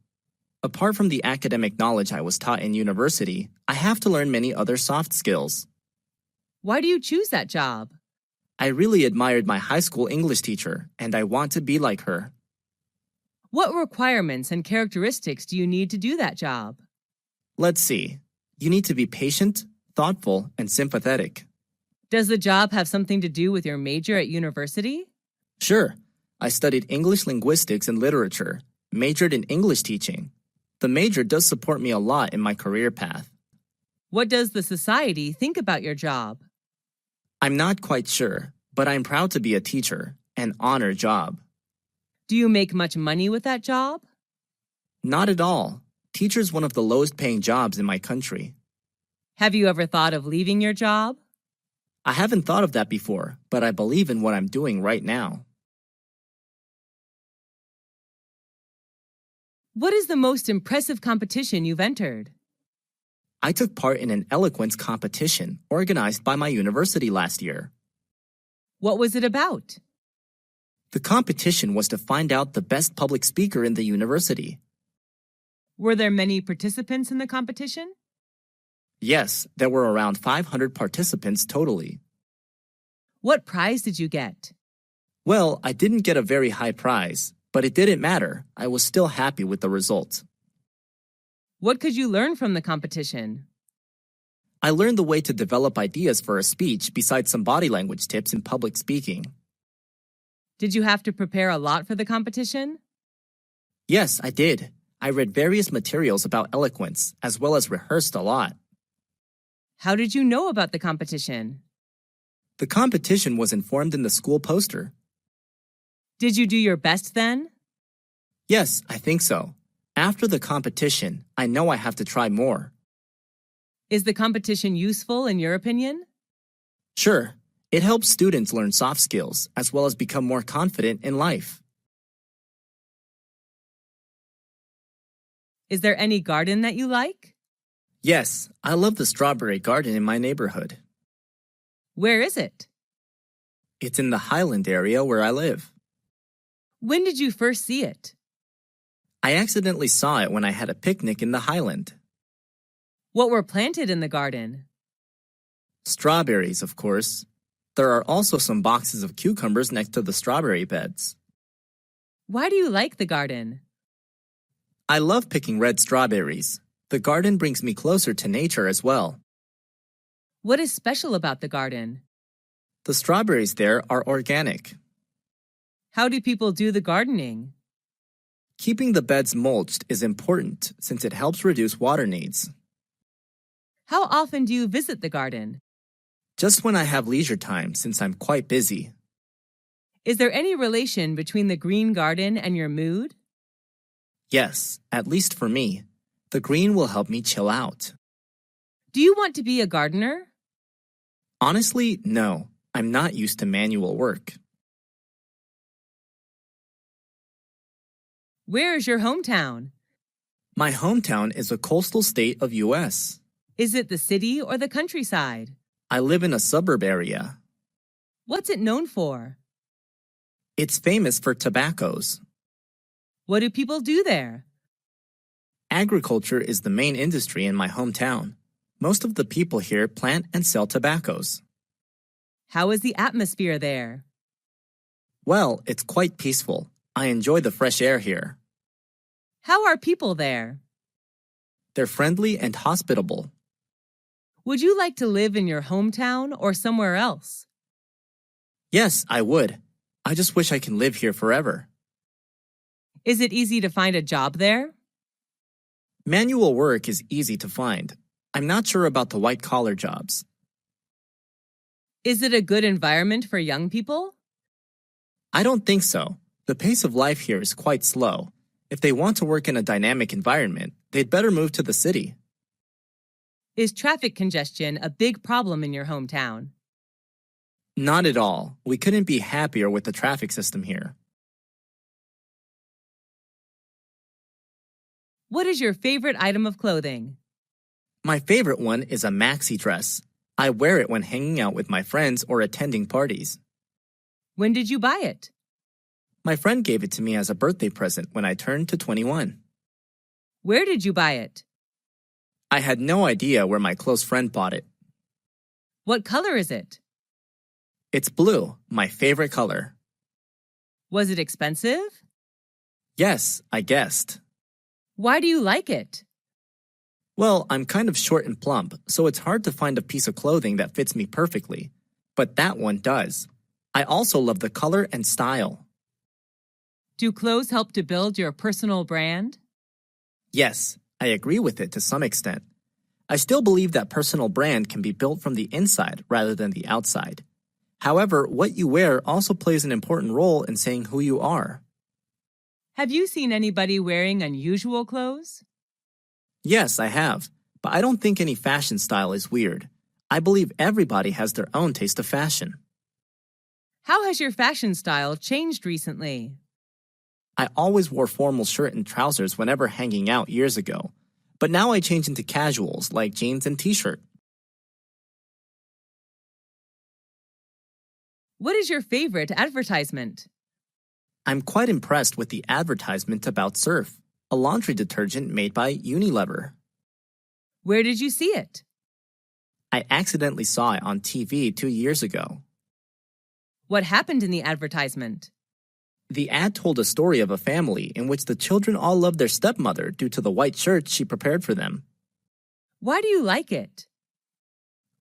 Apart from the academic knowledge I was taught in university, I have to learn many other soft skills. Why do you choose that job? I really admired my high school English teacher, and I want to be like her. What requirements and characteristics do you need to do that job? Let's see. You need to be patient, thoughtful, and sympathetic. Does the job have something to do with your major at university? Sure. I studied English linguistics and literature, majored in English teaching. The major does support me a lot in my career path. What does the society think about your job? I'm not quite sure, but I'm proud to be a teacher, an honor job. Do you make much money with that job? Not at all. Teacher's one of the lowest paying jobs in my country. Have you ever thought of leaving your job? I haven't thought of that before, but I believe in what I'm doing right now. What is the most impressive competition you've entered? I took part in an eloquence competition organized by my university last year. What was it about? The competition was to find out the best public speaker in the university. Were there many participants in the competition? Yes, there were around 500 participants totally. What prize did you get? Well, I didn't get a very high prize, but it didn't matter. I was still happy with the result. What could you learn from the competition? I learned the way to develop ideas for a speech besides some body language tips in public speaking. Did you have to prepare a lot for the competition? Yes, I did. I read various materials about eloquence, as well as rehearsed a lot. How did you know about the competition? The competition was informed in the school poster. Did you do your best then? Yes, I think so. After the competition, I know I have to try more. Is the competition useful in your opinion? Sure, it helps students learn soft skills, as well as become more confident in life. Is there any garden that you like? Yes, I love the strawberry garden in my neighborhood. Where is it? It's in the Highland area where I live. When did you first see it? I accidentally saw it when I had a picnic in the Highland. What were planted in the garden? Strawberries, of course. There are also some boxes of cucumbers next to the strawberry beds. Why do you like the garden? I love picking red strawberries. The garden brings me closer to nature as well. What is special about the garden? The strawberries there are organic. How do people do the gardening? Keeping the beds mulched is important since it helps reduce water needs. How often do you visit the garden? Just when I have leisure time since I'm quite busy. Is there any relation between the green garden and your mood? Yes, at least for me. The green will help me chill out. Do you want to be a gardener? Honestly, no. I'm not used to manual work. Where is your hometown? My hometown is a coastal state of US. Is it the city or the countryside? I live in a suburb area. What's it known for? It's famous for tobaccos. What do people do there? Agriculture is the main industry in my hometown. Most of the people here plant and sell tobaccos. How is the atmosphere there? Well, it's quite peaceful. I enjoy the fresh air here. How are people there? They're friendly and hospitable. Would you like to live in your hometown or somewhere else? Yes, I would. I just wish I can live here forever. Is it easy to find a job there? Manual work is easy to find. I'm not sure about the white-collar jobs. Is it a good environment for young people? I don't think so. The pace of life here is quite slow. If they want to work in a dynamic environment, they'd better move to the city. Is traffic congestion a big problem in your hometown? Not at all. We couldn't be happier with the traffic system here. What is your favorite item of clothing? My favorite one is a maxi dress. I wear it when hanging out with my friends or attending parties. When did you buy it? My friend gave it to me as a birthday present when I turned to 21. Where did you buy it? I had no idea where my close friend bought it. What color is it? It's blue, my favorite color. Was it expensive? Yes, I guessed. Why do you like it? Well, I'm kind of short and plump, so it's hard to find a piece of clothing that fits me perfectly. But that one does. I also love the color and style. Do clothes help to build your personal brand? Yes, I agree with it to some extent. I still believe that personal brand can be built from the inside rather than the outside. However, what you wear also plays an important role in saying who you are. Have you seen anybody wearing unusual clothes? Yes, I have, but I don't think any fashion style is weird. I believe everybody has their own taste of fashion. How has your fashion style changed recently? I always wore formal shirt and trousers whenever hanging out years ago, but now I change into casuals like jeans and t-shirt. What is your favorite advertisement? I'm quite impressed with the advertisement about Surf, a laundry detergent made by Unilever. Where did you see it? I accidentally saw it on TV 2 years ago. What happened in the advertisement? The ad told a story of a family in which the children all loved their stepmother due to the white shirts she prepared for them. Why do you like it?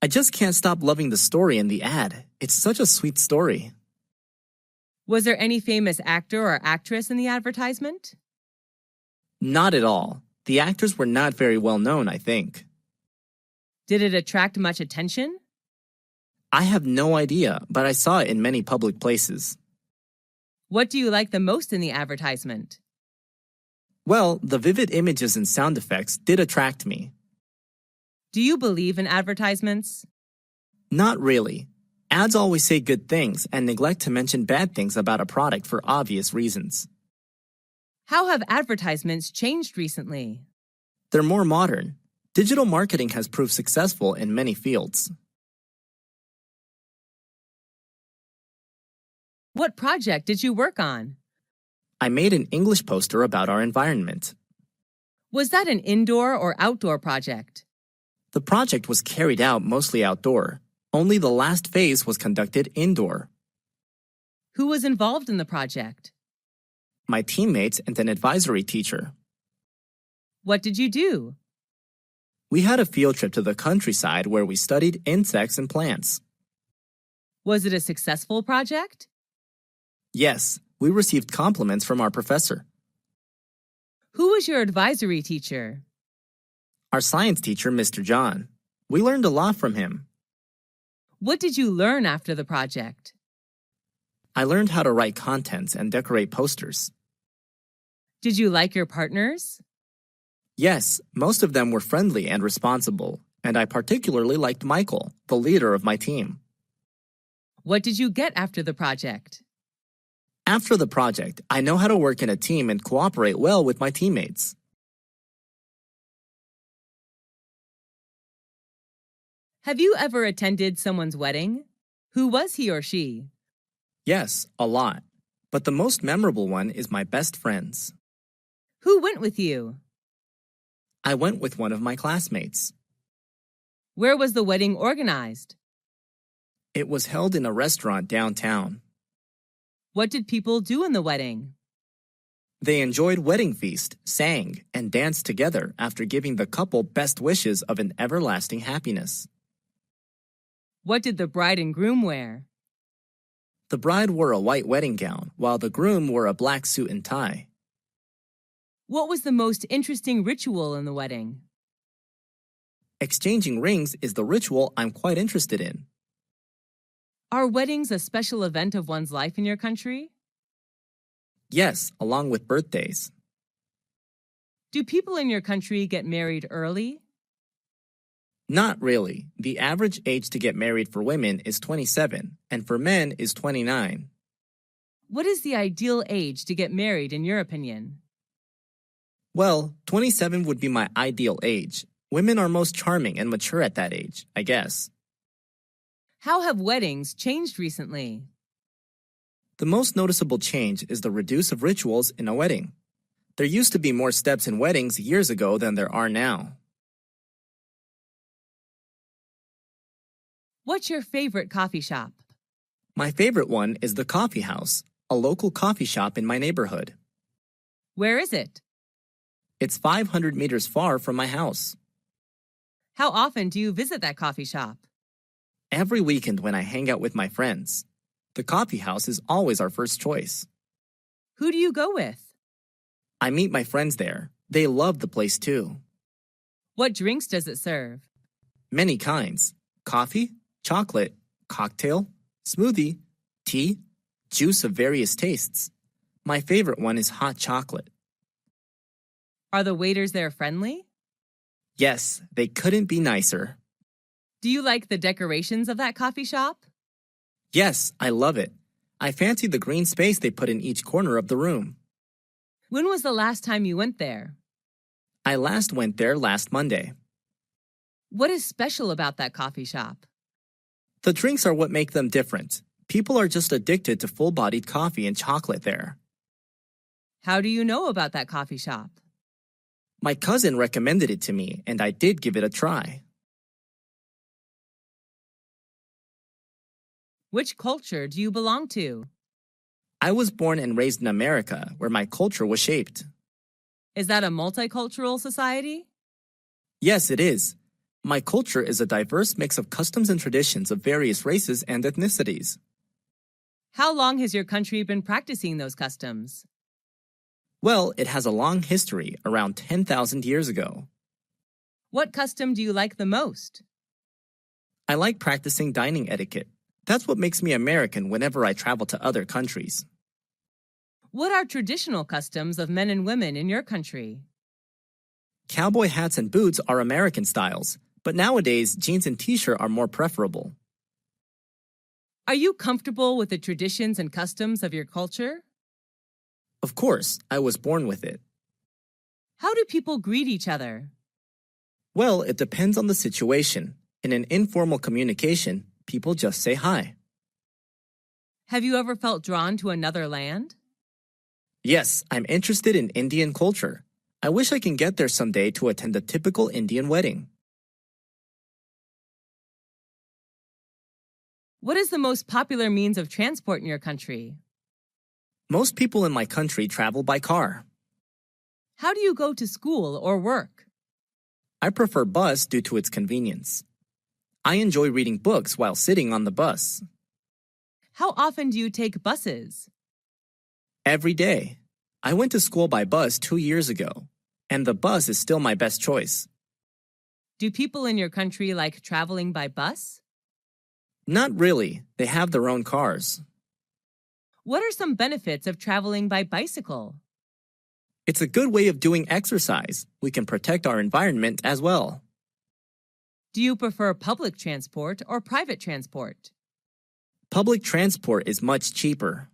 I just can't stop loving the story in the ad. It's such a sweet story. Was there any famous actor or actress in the advertisement? Not at all. The actors were not very well known, I think. Did it attract much attention? I have no idea, but I saw it in many public places. What do you like the most in the advertisement? Well, the vivid images and sound effects did attract me. Do you believe in advertisements? Not really. Ads always say good things and neglect to mention bad things about a product for obvious reasons. How have advertisements changed recently? They're more modern. Digital marketing has proved successful in many fields. What project did you work on? I made an English poster about our environment. Was that an indoor or outdoor project? The project was carried out mostly outdoor. Only the last phase was conducted indoor. Who was involved in the project? My teammates and an advisory teacher. What did you do? We had a field trip to the countryside where we studied insects and plants. Was it a successful project? Yes, we received compliments from our professor. Who was your advisory teacher? Our science teacher, Mr. John. We learned a lot from him. What did you learn after the project? I learned how to write contents and decorate posters. Did you like your partners? Yes, most of them were friendly and responsible, and I particularly liked Michael, the leader of my team. What did you get after the project? After the project, I know how to work in a team and cooperate well with my teammates. Have you ever attended someone's wedding? Who was he or she? Yes, a lot. But the most memorable one is my best friend's. Who went with you? I went with one of my classmates. Where was the wedding organized? It was held in a restaurant downtown. What did people do in the wedding? They enjoyed wedding feast, sang, and danced together after giving the couple best wishes of an everlasting happiness. What did the bride and groom wear? The bride wore a white wedding gown, while the groom wore a black suit and tie. What was the most interesting ritual in the wedding? Exchanging rings is the ritual I'm quite interested in. Are weddings a special event of one's life in your country? Yes, along with birthdays. Do people in your country get married early? Not really. The average age to get married for women is 27, and for men is 29. What is the ideal age to get married in your opinion? Well, 27 would be my ideal age. Women are most charming and mature at that age, I guess. How have weddings changed recently? The most noticeable change is the reduce of rituals in a wedding. There used to be more steps in weddings years ago than there are now. What's your favorite coffee shop? My favorite one is the Coffee House, a local coffee shop in my neighborhood. Where is it? It's 500 meters far from my house. How often do you visit that coffee shop? Every weekend when I hang out with my friends. The coffee house is always our first choice. Who do you go with? I meet my friends there. They love the place too. What drinks does it serve? Many kinds. Coffee, chocolate, cocktail, smoothie, tea, juice of various tastes. My favorite one is hot chocolate. Are the waiters there friendly? Yes, they couldn't be nicer. Do you like the decorations of that coffee shop? Yes, I love it. I fancy the green space they put in each corner of the room. When was the last time you went there? I last went there last Monday. What is special about that coffee shop? The drinks are what make them different. People are just addicted to full-bodied coffee and chocolate there. How do you know about that coffee shop? My cousin recommended it to me, and I did give it a try. Which culture do you belong to? I was born and raised in America, where my culture was shaped. Is that a multicultural society? Yes, it is. My culture is a diverse mix of customs and traditions of various races and ethnicities. How long has your country been practicing those customs? Well, it has a long history, around 10,000 years ago. What custom do you like the most? I like practicing dining etiquette. That's what makes me American whenever I travel to other countries. What are traditional customs of men and women in your country? Cowboy hats and boots are American styles, but nowadays jeans and t-shirt are more preferable. Are you comfortable with the traditions and customs of your culture? Of course, I was born with it. How do people greet each other? Well, it depends on the situation. In an informal communication, people just say hi. Have you ever felt drawn to another land? Yes, I'm interested in Indian culture. I wish I can get there someday to attend a typical Indian wedding. What is the most popular means of transport in your country? Most people in my country travel by car. How do you go to school or work? I prefer bus due to its convenience. I enjoy reading books while sitting on the bus. How often do you take buses? Every day. I went to school by bus 2 years ago, and the bus is still my best choice. Do people in your country like traveling by bus? Not really. They have their own cars. What are some benefits of traveling by bicycle? It's a good way of doing exercise. We can protect our environment as well. Do you prefer public transport or private transport? Public transport is much cheaper.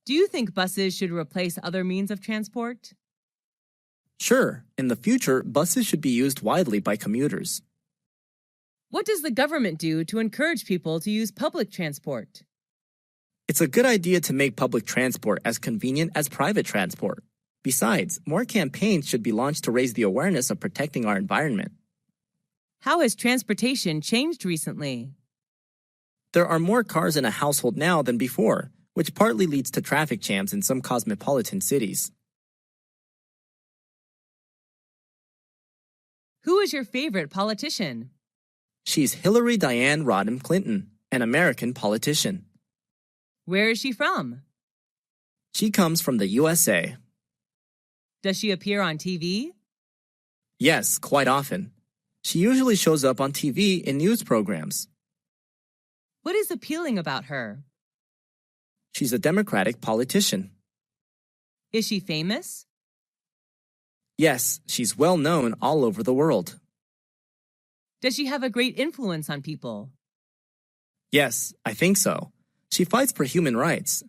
Do you think buses should replace other means of transport? Sure, in the future, buses should be used widely by commuters. What does the government do to encourage people to use public transport? It's a good idea to make public transport as convenient as private transport. Besides, more campaigns should be launched to raise the awareness of protecting our environment. How has transportation changed recently? There are more cars in a household now than before, which partly leads to traffic jams in some cosmopolitan cities. Who is your favorite politician? She's Hillary Diane Rodham Clinton, an American politician. Where is she from? She comes from the USA. Does she appear on TV? Yes, quite often. She usually shows up on TV in news programs. What is appealing about her? She's a Democratic politician. Is she famous? Yes, she's well known all over the world. Does she have a great influence on people? Yes, I think so. She fights for human rights.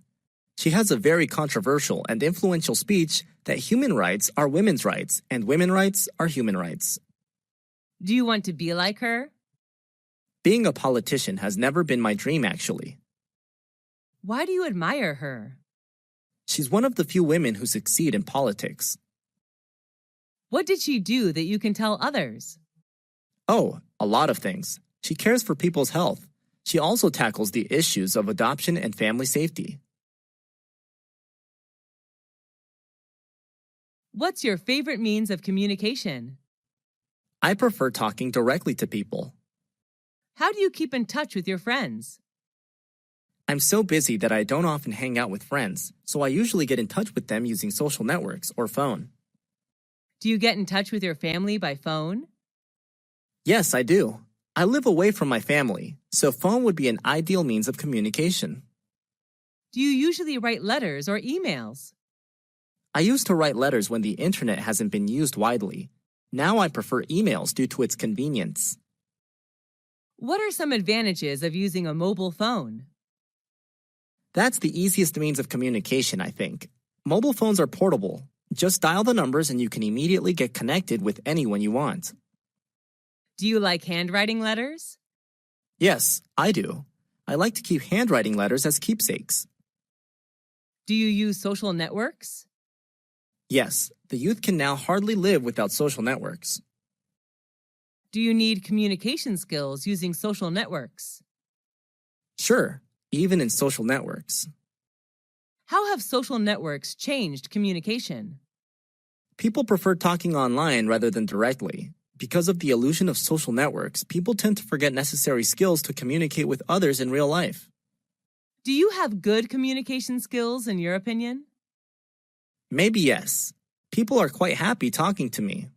She has a very controversial and influential speech that human rights are women's rights and women's rights are human rights. Do you want to be like her? Being a politician has never been my dream, actually. Why do you admire her? She's one of the few women who succeed in politics. What did she do that you can tell others? Oh, a lot of things. She cares for people's health. She also tackles the issues of adoption and family safety. What's your favorite means of communication? I prefer talking directly to people. How do you keep in touch with your friends? I'm so busy that I don't often hang out with friends, so I usually get in touch with them using social networks or phone. Do you get in touch with your family by phone? Yes, I do. I live away from my family, so phone would be an ideal means of communication. Do you usually write letters or emails? I used to write letters when the internet hasn't been used widely. Now I prefer emails due to its convenience. What are some advantages of using a mobile phone? That's the easiest means of communication, I think. Mobile phones are portable. Just dial the numbers and you can immediately get connected with anyone you want. Do you like handwriting letters? Yes, I do. I like to keep handwriting letters as keepsakes. Do you use social networks? Yes, the youth can now hardly live without social networks. Do you need communication skills using social networks? Sure, even in social networks. How have social networks changed communication? People prefer talking online rather than directly. Because of the illusion of social networks, people tend to forget necessary skills to communicate with others in real life. Do you have good communication skills in your opinion? Maybe yes. People are quite happy talking to me.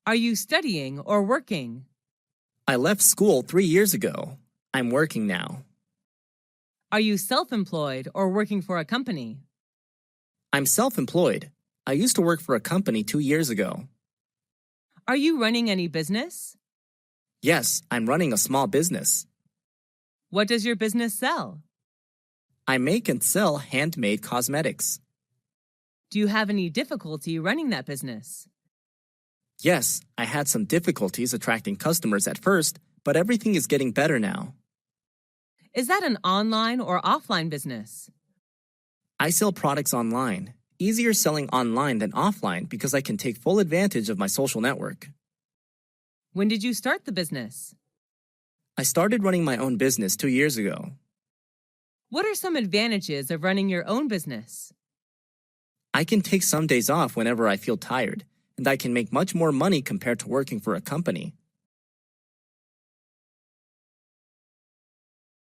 Are you studying or working? I left school 3 years ago. I'm working now. Are you self-employed or working for a company? I'm self-employed. I used to work for a company 2 years ago. Are you running any business? Yes, I'm running a small business. What does your business sell? I make and sell handmade cosmetics. Do you have any difficulty running that business? Yes, I had some difficulties attracting customers at first, but everything is getting better now. Is that an online or offline business? I sell products online. Easier selling online than offline because I can take full advantage of my social network. When did you start the business? I started running my own business 2 years ago. What are some advantages of running your own business? I can take some days off whenever I feel tired, and I can make much more money compared to working for a company.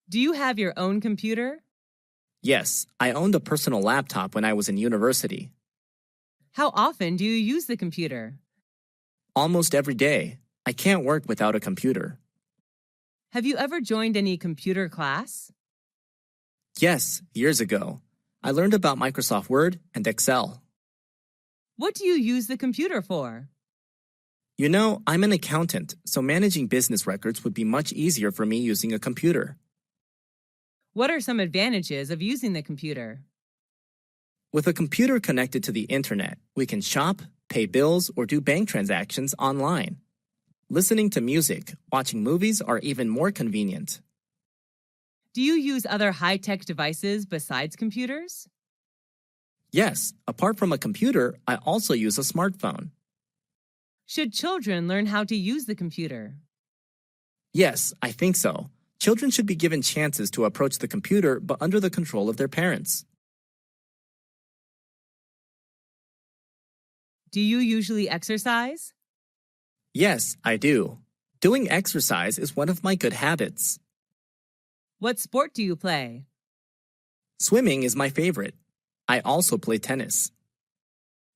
Do you have your own computer? Yes, I owned a personal laptop when I was in university. How often do you use the computer? Almost every day. I can't work without a computer. Have you ever joined any computer class? Yes, years ago. I learned about Microsoft Word and Excel. What do you use the computer for? You know, I'm an accountant, so managing business records would be much easier for me using a computer. What are some advantages of using the computer? With a computer connected to the internet, we can shop, pay bills, or do bank transactions online. Listening to music, watching movies are even more convenient. Do you use other high-tech devices besides computers? Yes, apart from a computer, I also use a smartphone. Should children learn how to use the computer? Yes, I think so. Children should be given chances to approach the computer, but under the control of their parents. Do you usually exercise? Yes, I do. Doing exercise is one of my good habits. What sport do you play? Swimming is my favorite. I also play tennis.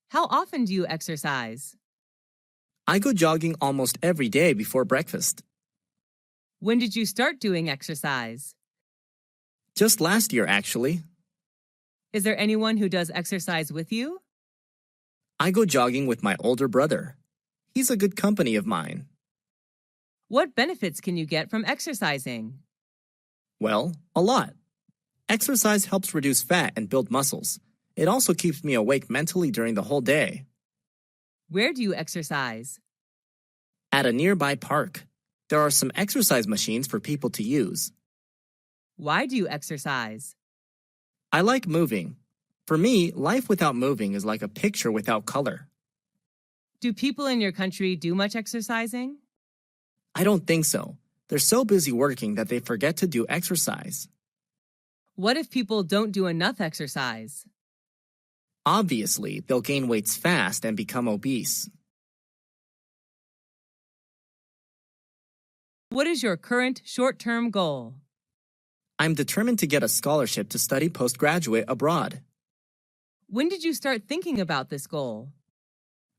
How often do you exercise? I go jogging almost every day before breakfast. When did you start doing exercise? Just last year, actually. Is there anyone who does exercise with you? I go jogging with my older brother. He's a good company of mine. What benefits can you get from exercising? Well, a lot. Exercise helps reduce fat and build muscles. It also keeps me awake mentally during the whole day. Where do you exercise? At a nearby park, there are some exercise machines for people to use. Why do you exercise? I like moving. For me, life without moving is like a picture without color. Do people in your country do much exercising? I don't think so. They're so busy working that they forget to do exercise. What if people don't do enough exercise? Obviously, they'll gain weights fast and become obese. What is your current short-term goal? I'm determined to get a scholarship to study postgraduate abroad. When did you start thinking about this goal?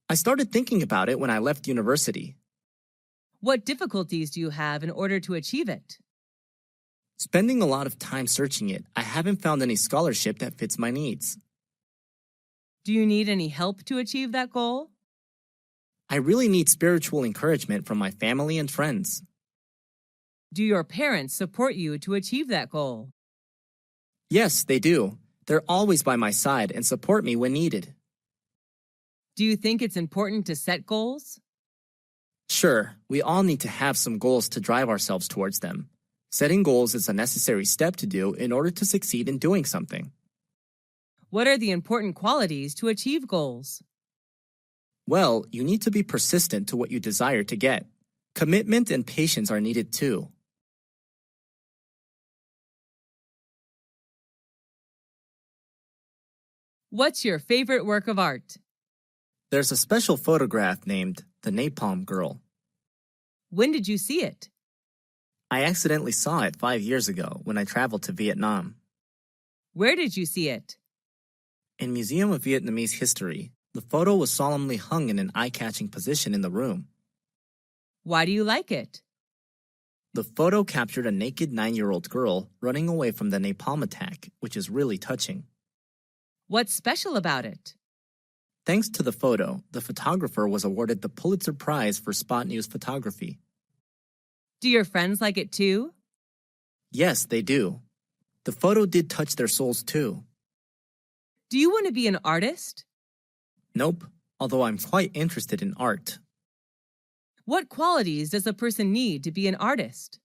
I started thinking about it when I left university. What difficulties do you have in order to achieve it? Spending a lot of time searching it, I haven't found any scholarship that fits my needs. Do you need any help to achieve that goal? I really need spiritual encouragement from my family and friends. Do your parents support you to achieve that goal? Yes, they do. They're always by my side and support me when needed. Do you think it's important to set goals? Sure, we all need to have some goals to drive ourselves towards them. Setting goals is a necessary step to do in order to succeed in doing something. What are the important qualities to achieve goals? Well, you need to be persistent to what you desire to get. Commitment and patience are needed too. What's your favorite work of art? There's a special photograph named The Napalm Girl. When did you see it? I accidentally saw it 5 years ago when I traveled to Vietnam. Where did you see it? In Museum of Vietnamese History, the photo was solemnly hung in an eye-catching position in the room. Why do you like it? The photo captured a naked 9-year-old girl running away from the napalm attack, which is really touching. What's special about it? Thanks to the photo, the photographer was awarded the Pulitzer Prize for Spot News photography. Do your friends like it too? Yes, they do. The photo did touch their souls too. Do you want to be an artist? Nope, although I'm quite interested in art. What qualities does a person need to be an artist?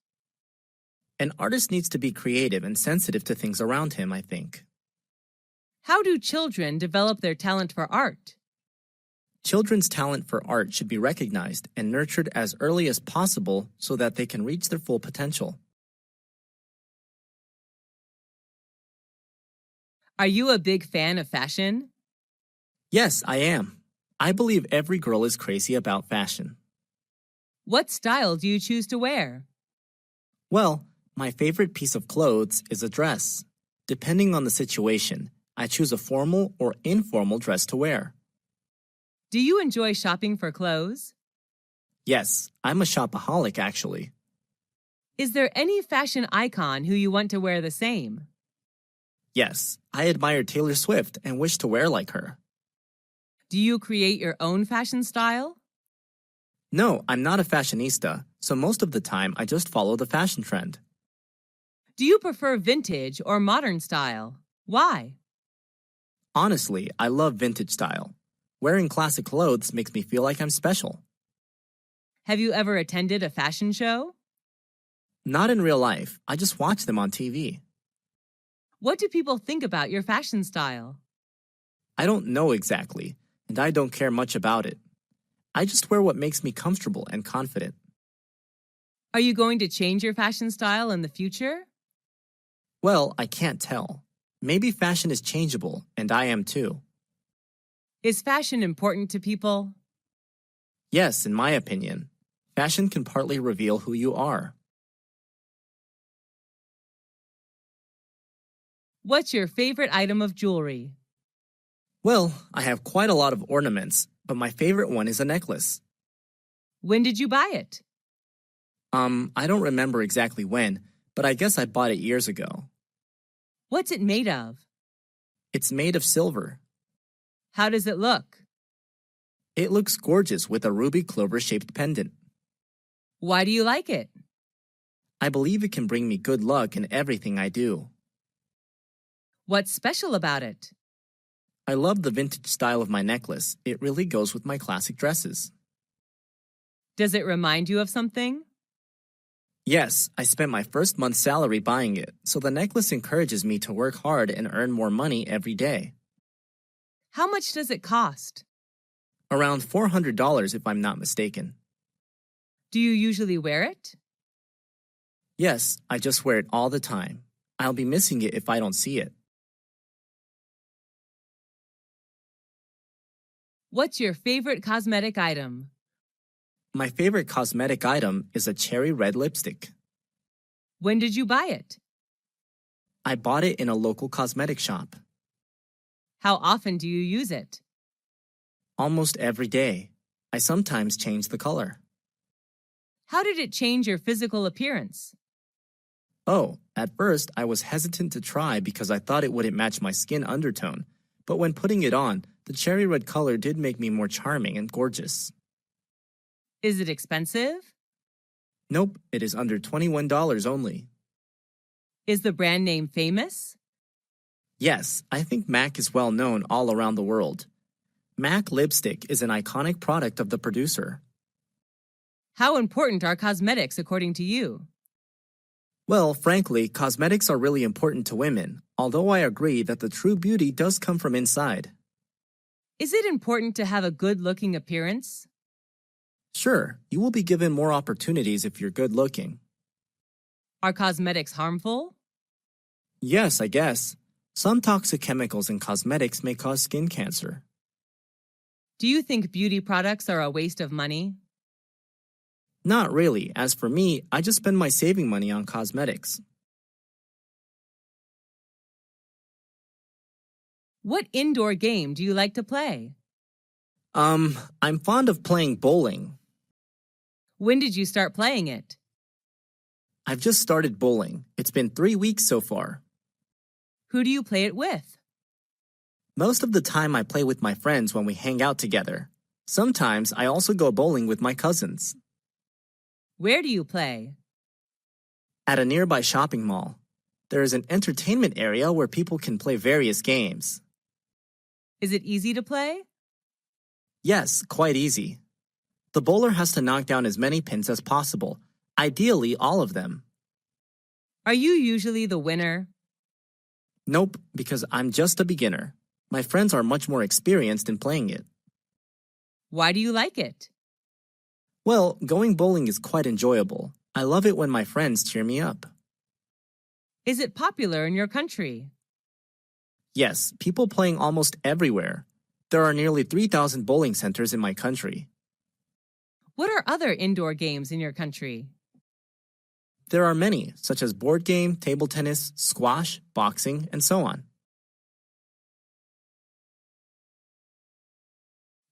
An artist needs to be creative and sensitive to things around him, I think. How do children develop their talent for art? Children's talent for art should be recognized and nurtured as early as possible so that they can reach their full potential. Are you a big fan of fashion? Yes, I am. I believe every girl is crazy about fashion. What style do you choose to wear? Well, my favorite piece of clothes is a dress. Depending on the situation, I choose a formal or informal dress to wear. Do you enjoy shopping for clothes? Yes, I'm a shopaholic actually. Is there any fashion icon who you want to wear the same? Yes, I admire Taylor Swift and wish to wear like her. Do you create your own fashion style? No, I'm not a fashionista, so most of the time I just follow the fashion trend. Do you prefer vintage or modern style? Why? Honestly, I love vintage style. Wearing classic clothes makes me feel like I'm special. Have you ever attended a fashion show? Not in real life, I just watch them on TV. What do people think about your fashion style? I don't know exactly, and I don't care much about it. I just wear what makes me comfortable and confident. Are you going to change your fashion style in the future? Well, I can't tell. Maybe fashion is changeable, and I am too. Is fashion important to people? Yes, in my opinion. Fashion can partly reveal who you are. What's your favorite item of jewelry? Well, I have quite a lot of ornaments, but my favorite one is a necklace. When did you buy it? I don't remember exactly when, but I guess I bought it years ago. What's it made of? It's made of silver. How does it look? It looks gorgeous with a ruby clover-shaped pendant. Why do you like it? I believe it can bring me good luck in everything I do. What's special about it? I love the vintage style of my necklace. It really goes with my classic dresses. Does it remind you of something? Yes, I spent my first month's salary buying it, so the necklace encourages me to work hard and earn more money every day. How much does it cost? Around $400 if I'm not mistaken. Do you usually wear it? Yes, I just wear it all the time. I'll be missing it if I don't see it. What's your favorite cosmetic item? My favorite cosmetic item is a cherry red lipstick. When did you buy it? I bought it in a local cosmetic shop. How often do you use it? Almost every day. I sometimes change the color. How did it change your physical appearance? Oh, at first I was hesitant to try because I thought it wouldn't match my skin undertone, but when putting it on, the cherry red color did make me more charming and gorgeous. Is it expensive? Nope, it is under $21 only. Is the brand name famous? Yes, I think MAC is well known all around the world. MAC lipstick is an iconic product of the producer. How important are cosmetics according to you? Well, frankly, cosmetics are really important to women, although I agree that the true beauty does come from inside. Is it important to have a good-looking appearance? Sure, you will be given more opportunities if you're good looking. Are cosmetics harmful? Yes, I guess. Some toxic chemicals in cosmetics may cause skin cancer. Do you think beauty products are a waste of money? Not really. As for me, I just spend my saving money on cosmetics. What indoor game do you like to play? I'm fond of playing bowling. When did you start playing it? I've just started bowling. It's been 3 weeks so far. Who do you play it with? Most of the time I play with my friends when we hang out together. Sometimes I also go bowling with my cousins. Where do you play? At a nearby shopping mall, there is an entertainment area where people can play various games. Is it easy to play? Yes, quite easy. The bowler has to knock down as many pins as possible, ideally all of them. Are you usually the winner? Nope, because I'm just a beginner. My friends are much more experienced in playing it. Why do you like it? Well, going bowling is quite enjoyable. I love it when my friends cheer me up. Is it popular in your country? Yes, people playing almost everywhere. There are nearly 3,000 bowling centers in my country. What are other indoor games in your country? There are many, such as board game, table tennis, squash, boxing, and so on.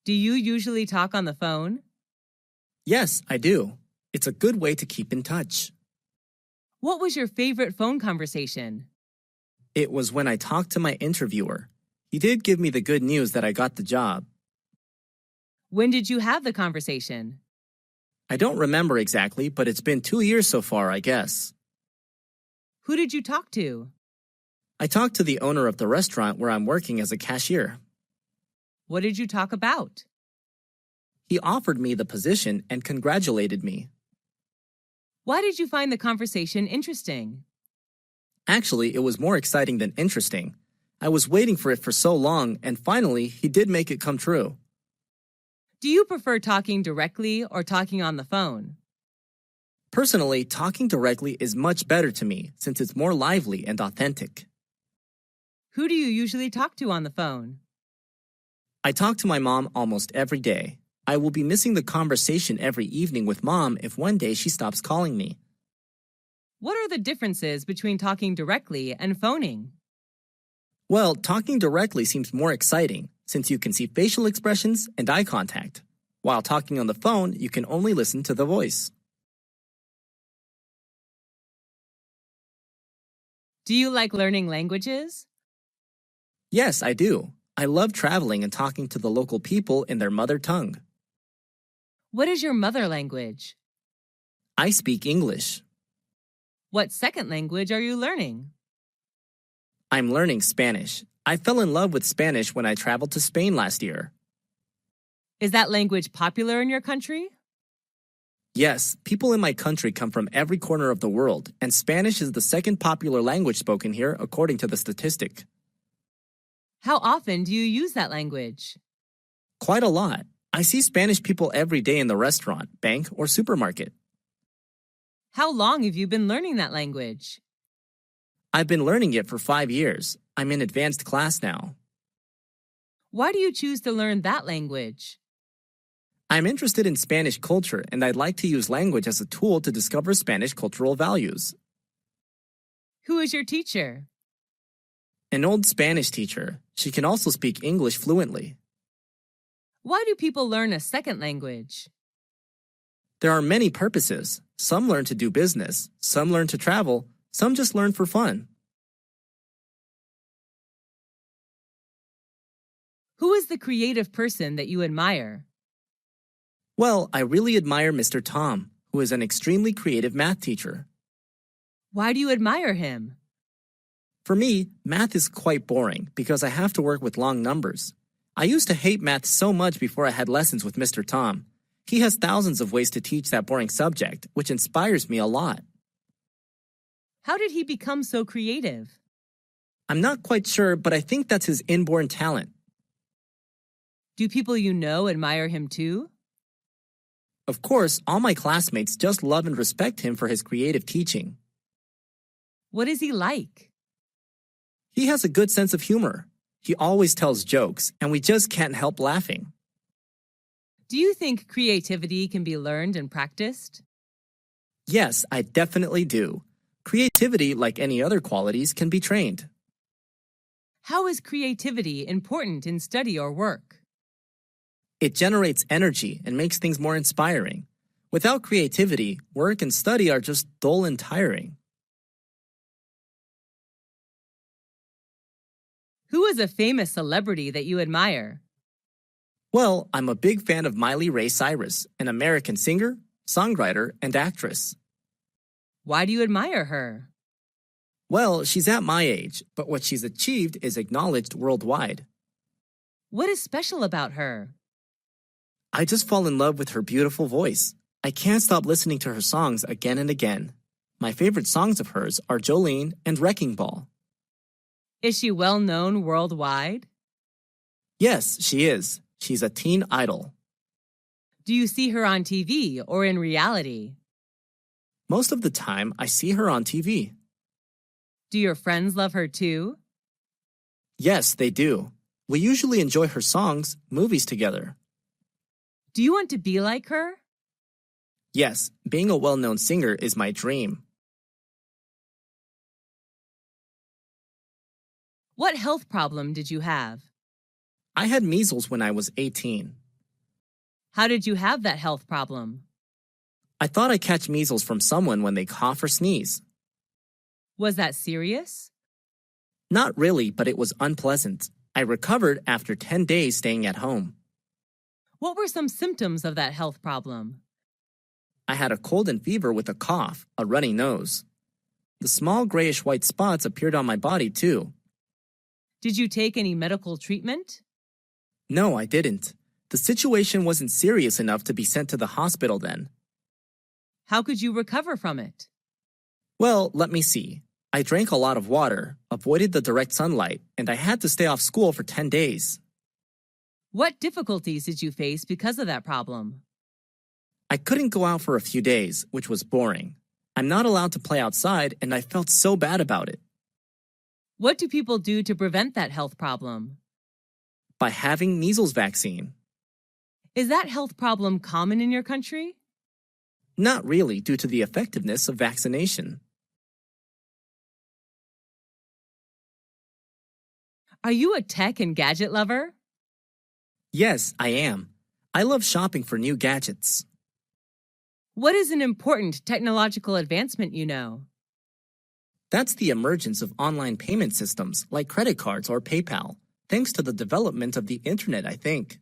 Do you usually talk on the phone? Yes, I do. It's a good way to keep in touch. What was your favorite phone conversation? It was when I talked to my interviewer. He did give me the good news that I got the job. When did you have the conversation? I don't remember exactly, but it's been 2 years so far, I guess. Who did you talk to? I talked to the owner of the restaurant where I'm working as a cashier. What did you talk about? He offered me the position and congratulated me. Why did you find the conversation interesting? Actually, it was more exciting than interesting. I was waiting for it for so long, and finally, he did make it come true. Do you prefer talking directly or talking on the phone? Personally, talking directly is much better to me since it's more lively and authentic. Who do you usually talk to on the phone? I talk to my mom almost every day. I will be missing the conversation every evening with Mom if one day she stops calling me. What are the differences between talking directly and phoning? Well, talking directly seems more exciting since you can see facial expressions and eye contact. While talking on the phone, you can only listen to the voice. Do you like learning languages? Yes, I do. I love traveling and talking to the local people in their mother tongue. What is your mother language? I speak English. What second language are you learning? I'm learning Spanish. I fell in love with Spanish when I traveled to Spain last year. Is that language popular in your country? Yes, people in my country come from every corner of the world, and Spanish is the second popular language spoken here according to the statistic. How often do you use that language? Quite a lot. I see Spanish people every day in the restaurant, bank, or supermarket. How long have you been learning that language? I've been learning it for 5 years. I'm in advanced class now. Why do you choose to learn that language? I'm interested in Spanish culture, and I'd like to use language as a tool to discover Spanish cultural values. Who is your teacher? An old Spanish teacher. She can also speak English fluently. Why do people learn a second language? There are many purposes. Some learn to do business, some learn to travel, some just learn for fun. Who is the creative person that you admire? Well, I really admire Mr. Tom, who is an extremely creative math teacher. Why do you admire him? For me, math is quite boring because I have to work with long numbers. I used to hate math so much before I had lessons with Mr. Tom. He has thousands of ways to teach that boring subject, which inspires me a lot. How did he become so creative? I'm not quite sure, but I think that's his inborn talent. Do people you know admire him too? Of course, all my classmates just love and respect him for his creative teaching. What is he like? He has a good sense of humor. He always tells jokes, and we just can't help laughing. Do you think creativity can be learned and practiced? Yes, I definitely do. Creativity, like any other qualities, can be trained. How is creativity important in study or work? It generates energy and makes things more inspiring. Without creativity, work and study are just dull and tiring. Who is a famous celebrity that you admire? Well, I'm a big fan of Miley Ray Cyrus, an American singer, songwriter, and actress. Why do you admire her? Well, she's at my age, but what she's achieved is acknowledged worldwide. What is special about her? I just fall in love with her beautiful voice. I can't stop listening to her songs again and again. My favorite songs of hers are Jolene and Wrecking Ball. Is she well known worldwide? Yes, she is. She's a teen idol. Do you see her on TV or in reality? Most of the time, I see her on TV. Do your friends love her too? Yes, they do. We usually enjoy her songs, movies together. Do you want to be like her? Yes, being a well-known singer is my dream. What health problem did you have? I had measles when I was 18. How did you have that health problem? I thought I catch measles from someone when they cough or sneeze. Was that serious? Not really, but it was unpleasant. I recovered after 10 days staying at home. What were some symptoms of that health problem? I had a cold and fever with a cough, a runny nose. The small grayish-white spots appeared on my body too. Did you take any medical treatment? No, I didn't. The situation wasn't serious enough to be sent to the hospital then. How could you recover from it? Well, let me see. I drank a lot of water, avoided the direct sunlight, and I had to stay off school for 10 days. What difficulties did you face because of that problem? I couldn't go out for a few days, which was boring. I'm not allowed to play outside, and I felt so bad about it. What do people do to prevent that health problem? By having measles vaccine. Is that health problem common in your country? Not really, due to the effectiveness of vaccination. Are you a tech and gadget lover? Yes, I am. I love shopping for new gadgets. What is an important technological advancement you know? That's the emergence of online payment systems like credit cards or PayPal, thanks to the development of the internet, I think.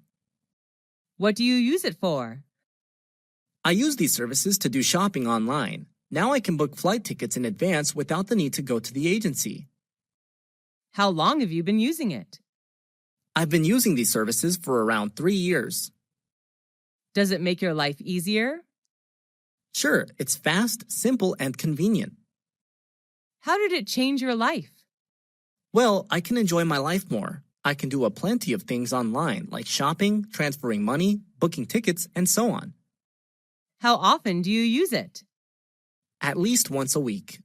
What do you use it for? I use these services to do shopping online. Now I can book flight tickets in advance without the need to go to the agency. How long have you been using it? I've been using these services for around 3 years. Does it make your life easier? Sure, it's fast, simple, and convenient. How did it change your life? Well, I can enjoy my life more. I can do a plenty of things online, like shopping, transferring money, booking tickets, and so on. How often do you use it? At least once a week.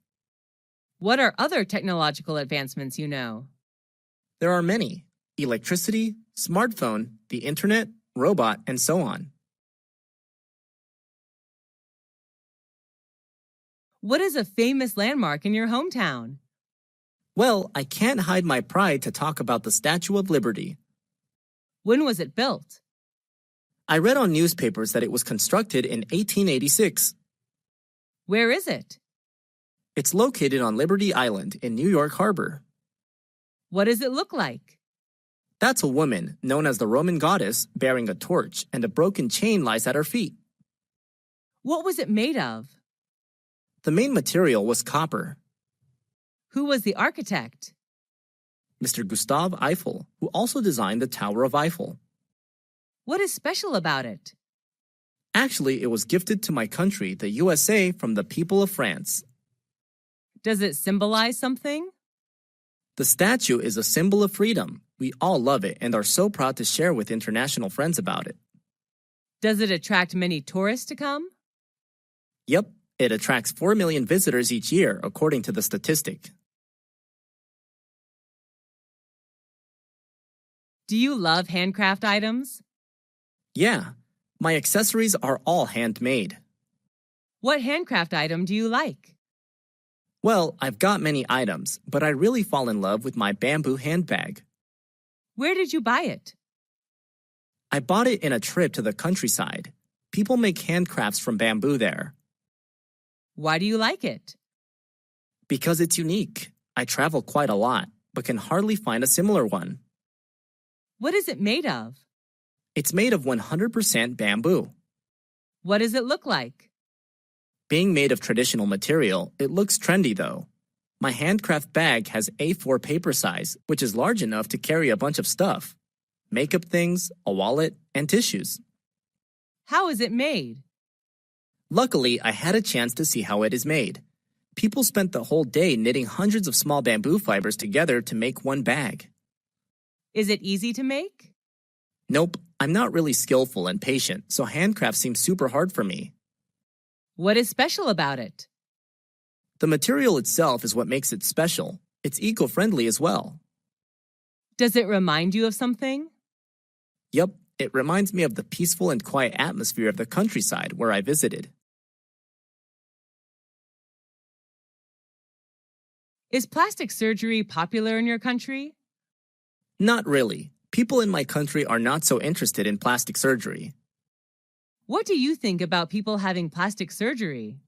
What are other technological advancements you know? There are many: electricity, smartphone, the internet, robot, and so on. What is a famous landmark in your hometown? Well, I can't hide my pride to talk about the Statue of Liberty. When was it built? I read on newspapers that it was constructed in 1886. Where is it? It's located on Liberty Island in New York Harbor. What does it look like? That's a woman, known as the Roman goddess, bearing a torch, and a broken chain lies at her feet. What was it made of? The main material was copper. Who was the architect? Mr. Gustave Eiffel, who also designed the Tower of Eiffel. What is special about it? Actually, it was gifted to my country, the USA, from the people of France. Does it symbolize something? The statue is a symbol of freedom. We all love it and are so proud to share with international friends about it. Does it attract many tourists to come? Yep, it attracts 4 million visitors each year, according to the statistic. Do you love handcraft items? Yeah, my accessories are all handmade. What handcraft item do you like? Well, I've got many items, but I really fall in love with my bamboo handbag. Where did you buy it? I bought it in a trip to the countryside. People make handcrafts from bamboo there. Why do you like it? Because it's unique. I travel quite a lot, but can hardly find a similar one. What is it made of? It's made of 100% bamboo. What does it look like? Being made of traditional material, it looks trendy though. My handcraft bag has A4 paper size, which is large enough to carry a bunch of stuff. Makeup things, a wallet, and tissues. How is it made? Luckily, I had a chance to see how it is made. People spent the whole day knitting hundreds of small bamboo fibers together to make one bag. Is it easy to make? Nope, I'm not really skillful and patient, so handcraft seems super hard for me. What is special about it? The material itself is what makes it special. It's eco-friendly as well. Does it remind you of something? Yep, it reminds me of the peaceful and quiet atmosphere of the countryside where I visited. Is plastic surgery popular in your country? Not really. People in my country are not so interested in plastic surgery. What do you think about people having plastic surgery?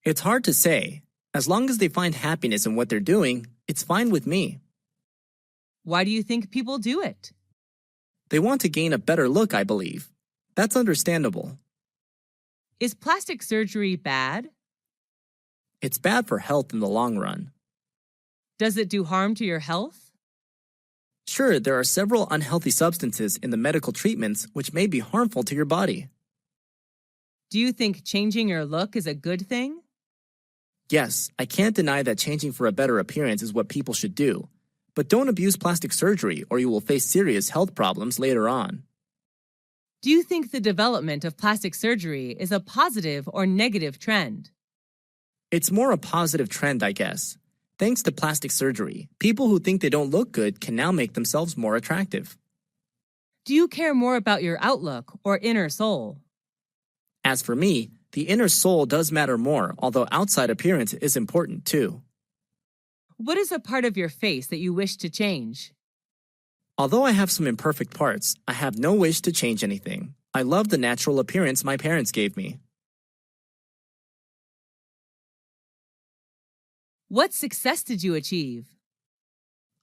It's hard to say. As long as they find happiness in what they're doing, it's fine with me. Why do you think people do it? They want to gain a better look, I believe. That's understandable. Is plastic surgery bad? It's bad for health in the long run. Does it do harm to your health? Sure, there are several unhealthy substances in the medical treatments which may be harmful to your body. Do you think changing your look is a good thing? Yes, I can't deny that changing for a better appearance is what people should do. But don't abuse plastic surgery or you will face serious health problems later on. Do you think the development of plastic surgery is a positive or negative trend? It's more a positive trend, I guess. Thanks to plastic surgery, people who think they don't look good can now make themselves more attractive. Do you care more about your outlook or inner soul? As for me, the inner soul does matter more, although outside appearance is important too. What is a part of your face that you wish to change? Although I have some imperfect parts, I have no wish to change anything. I love the natural appearance my parents gave me. What success did you achieve?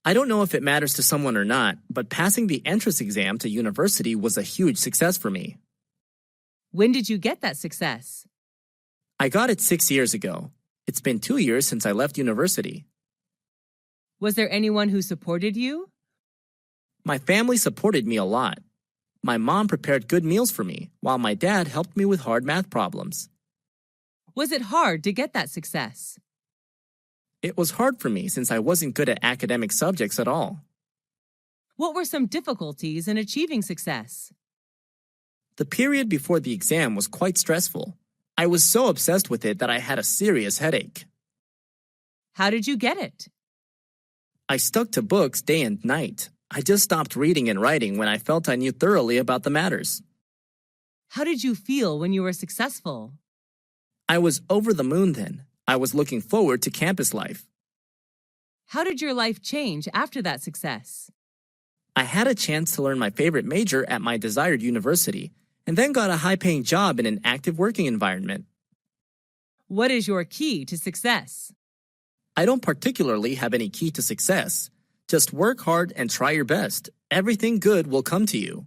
I don't know if it matters to someone or not, but passing the entrance exam to university was a huge success for me. When did you get that success? I got it 6 years ago. It's been 2 years since I left university. Was there anyone who supported you? My family supported me a lot. My mom prepared good meals for me, while my dad helped me with hard math problems. Was it hard to get that success? It was hard for me since I wasn't good at academic subjects at all. What were some difficulties in achieving success? The period before the exam was quite stressful. I was so obsessed with it that I had a serious headache. How did you get it? I stuck to books day and night. I just stopped reading and writing when I felt I knew thoroughly about the matters. How did you feel when you were successful? I was over the moon then. I was looking forward to campus life. How did your life change after that success? I had a chance to learn my favorite major at my desired university, and then got a high-paying job in an active working environment. What is your key to success? I don't particularly have any key to success. Just work hard and try your best. Everything good will come to you.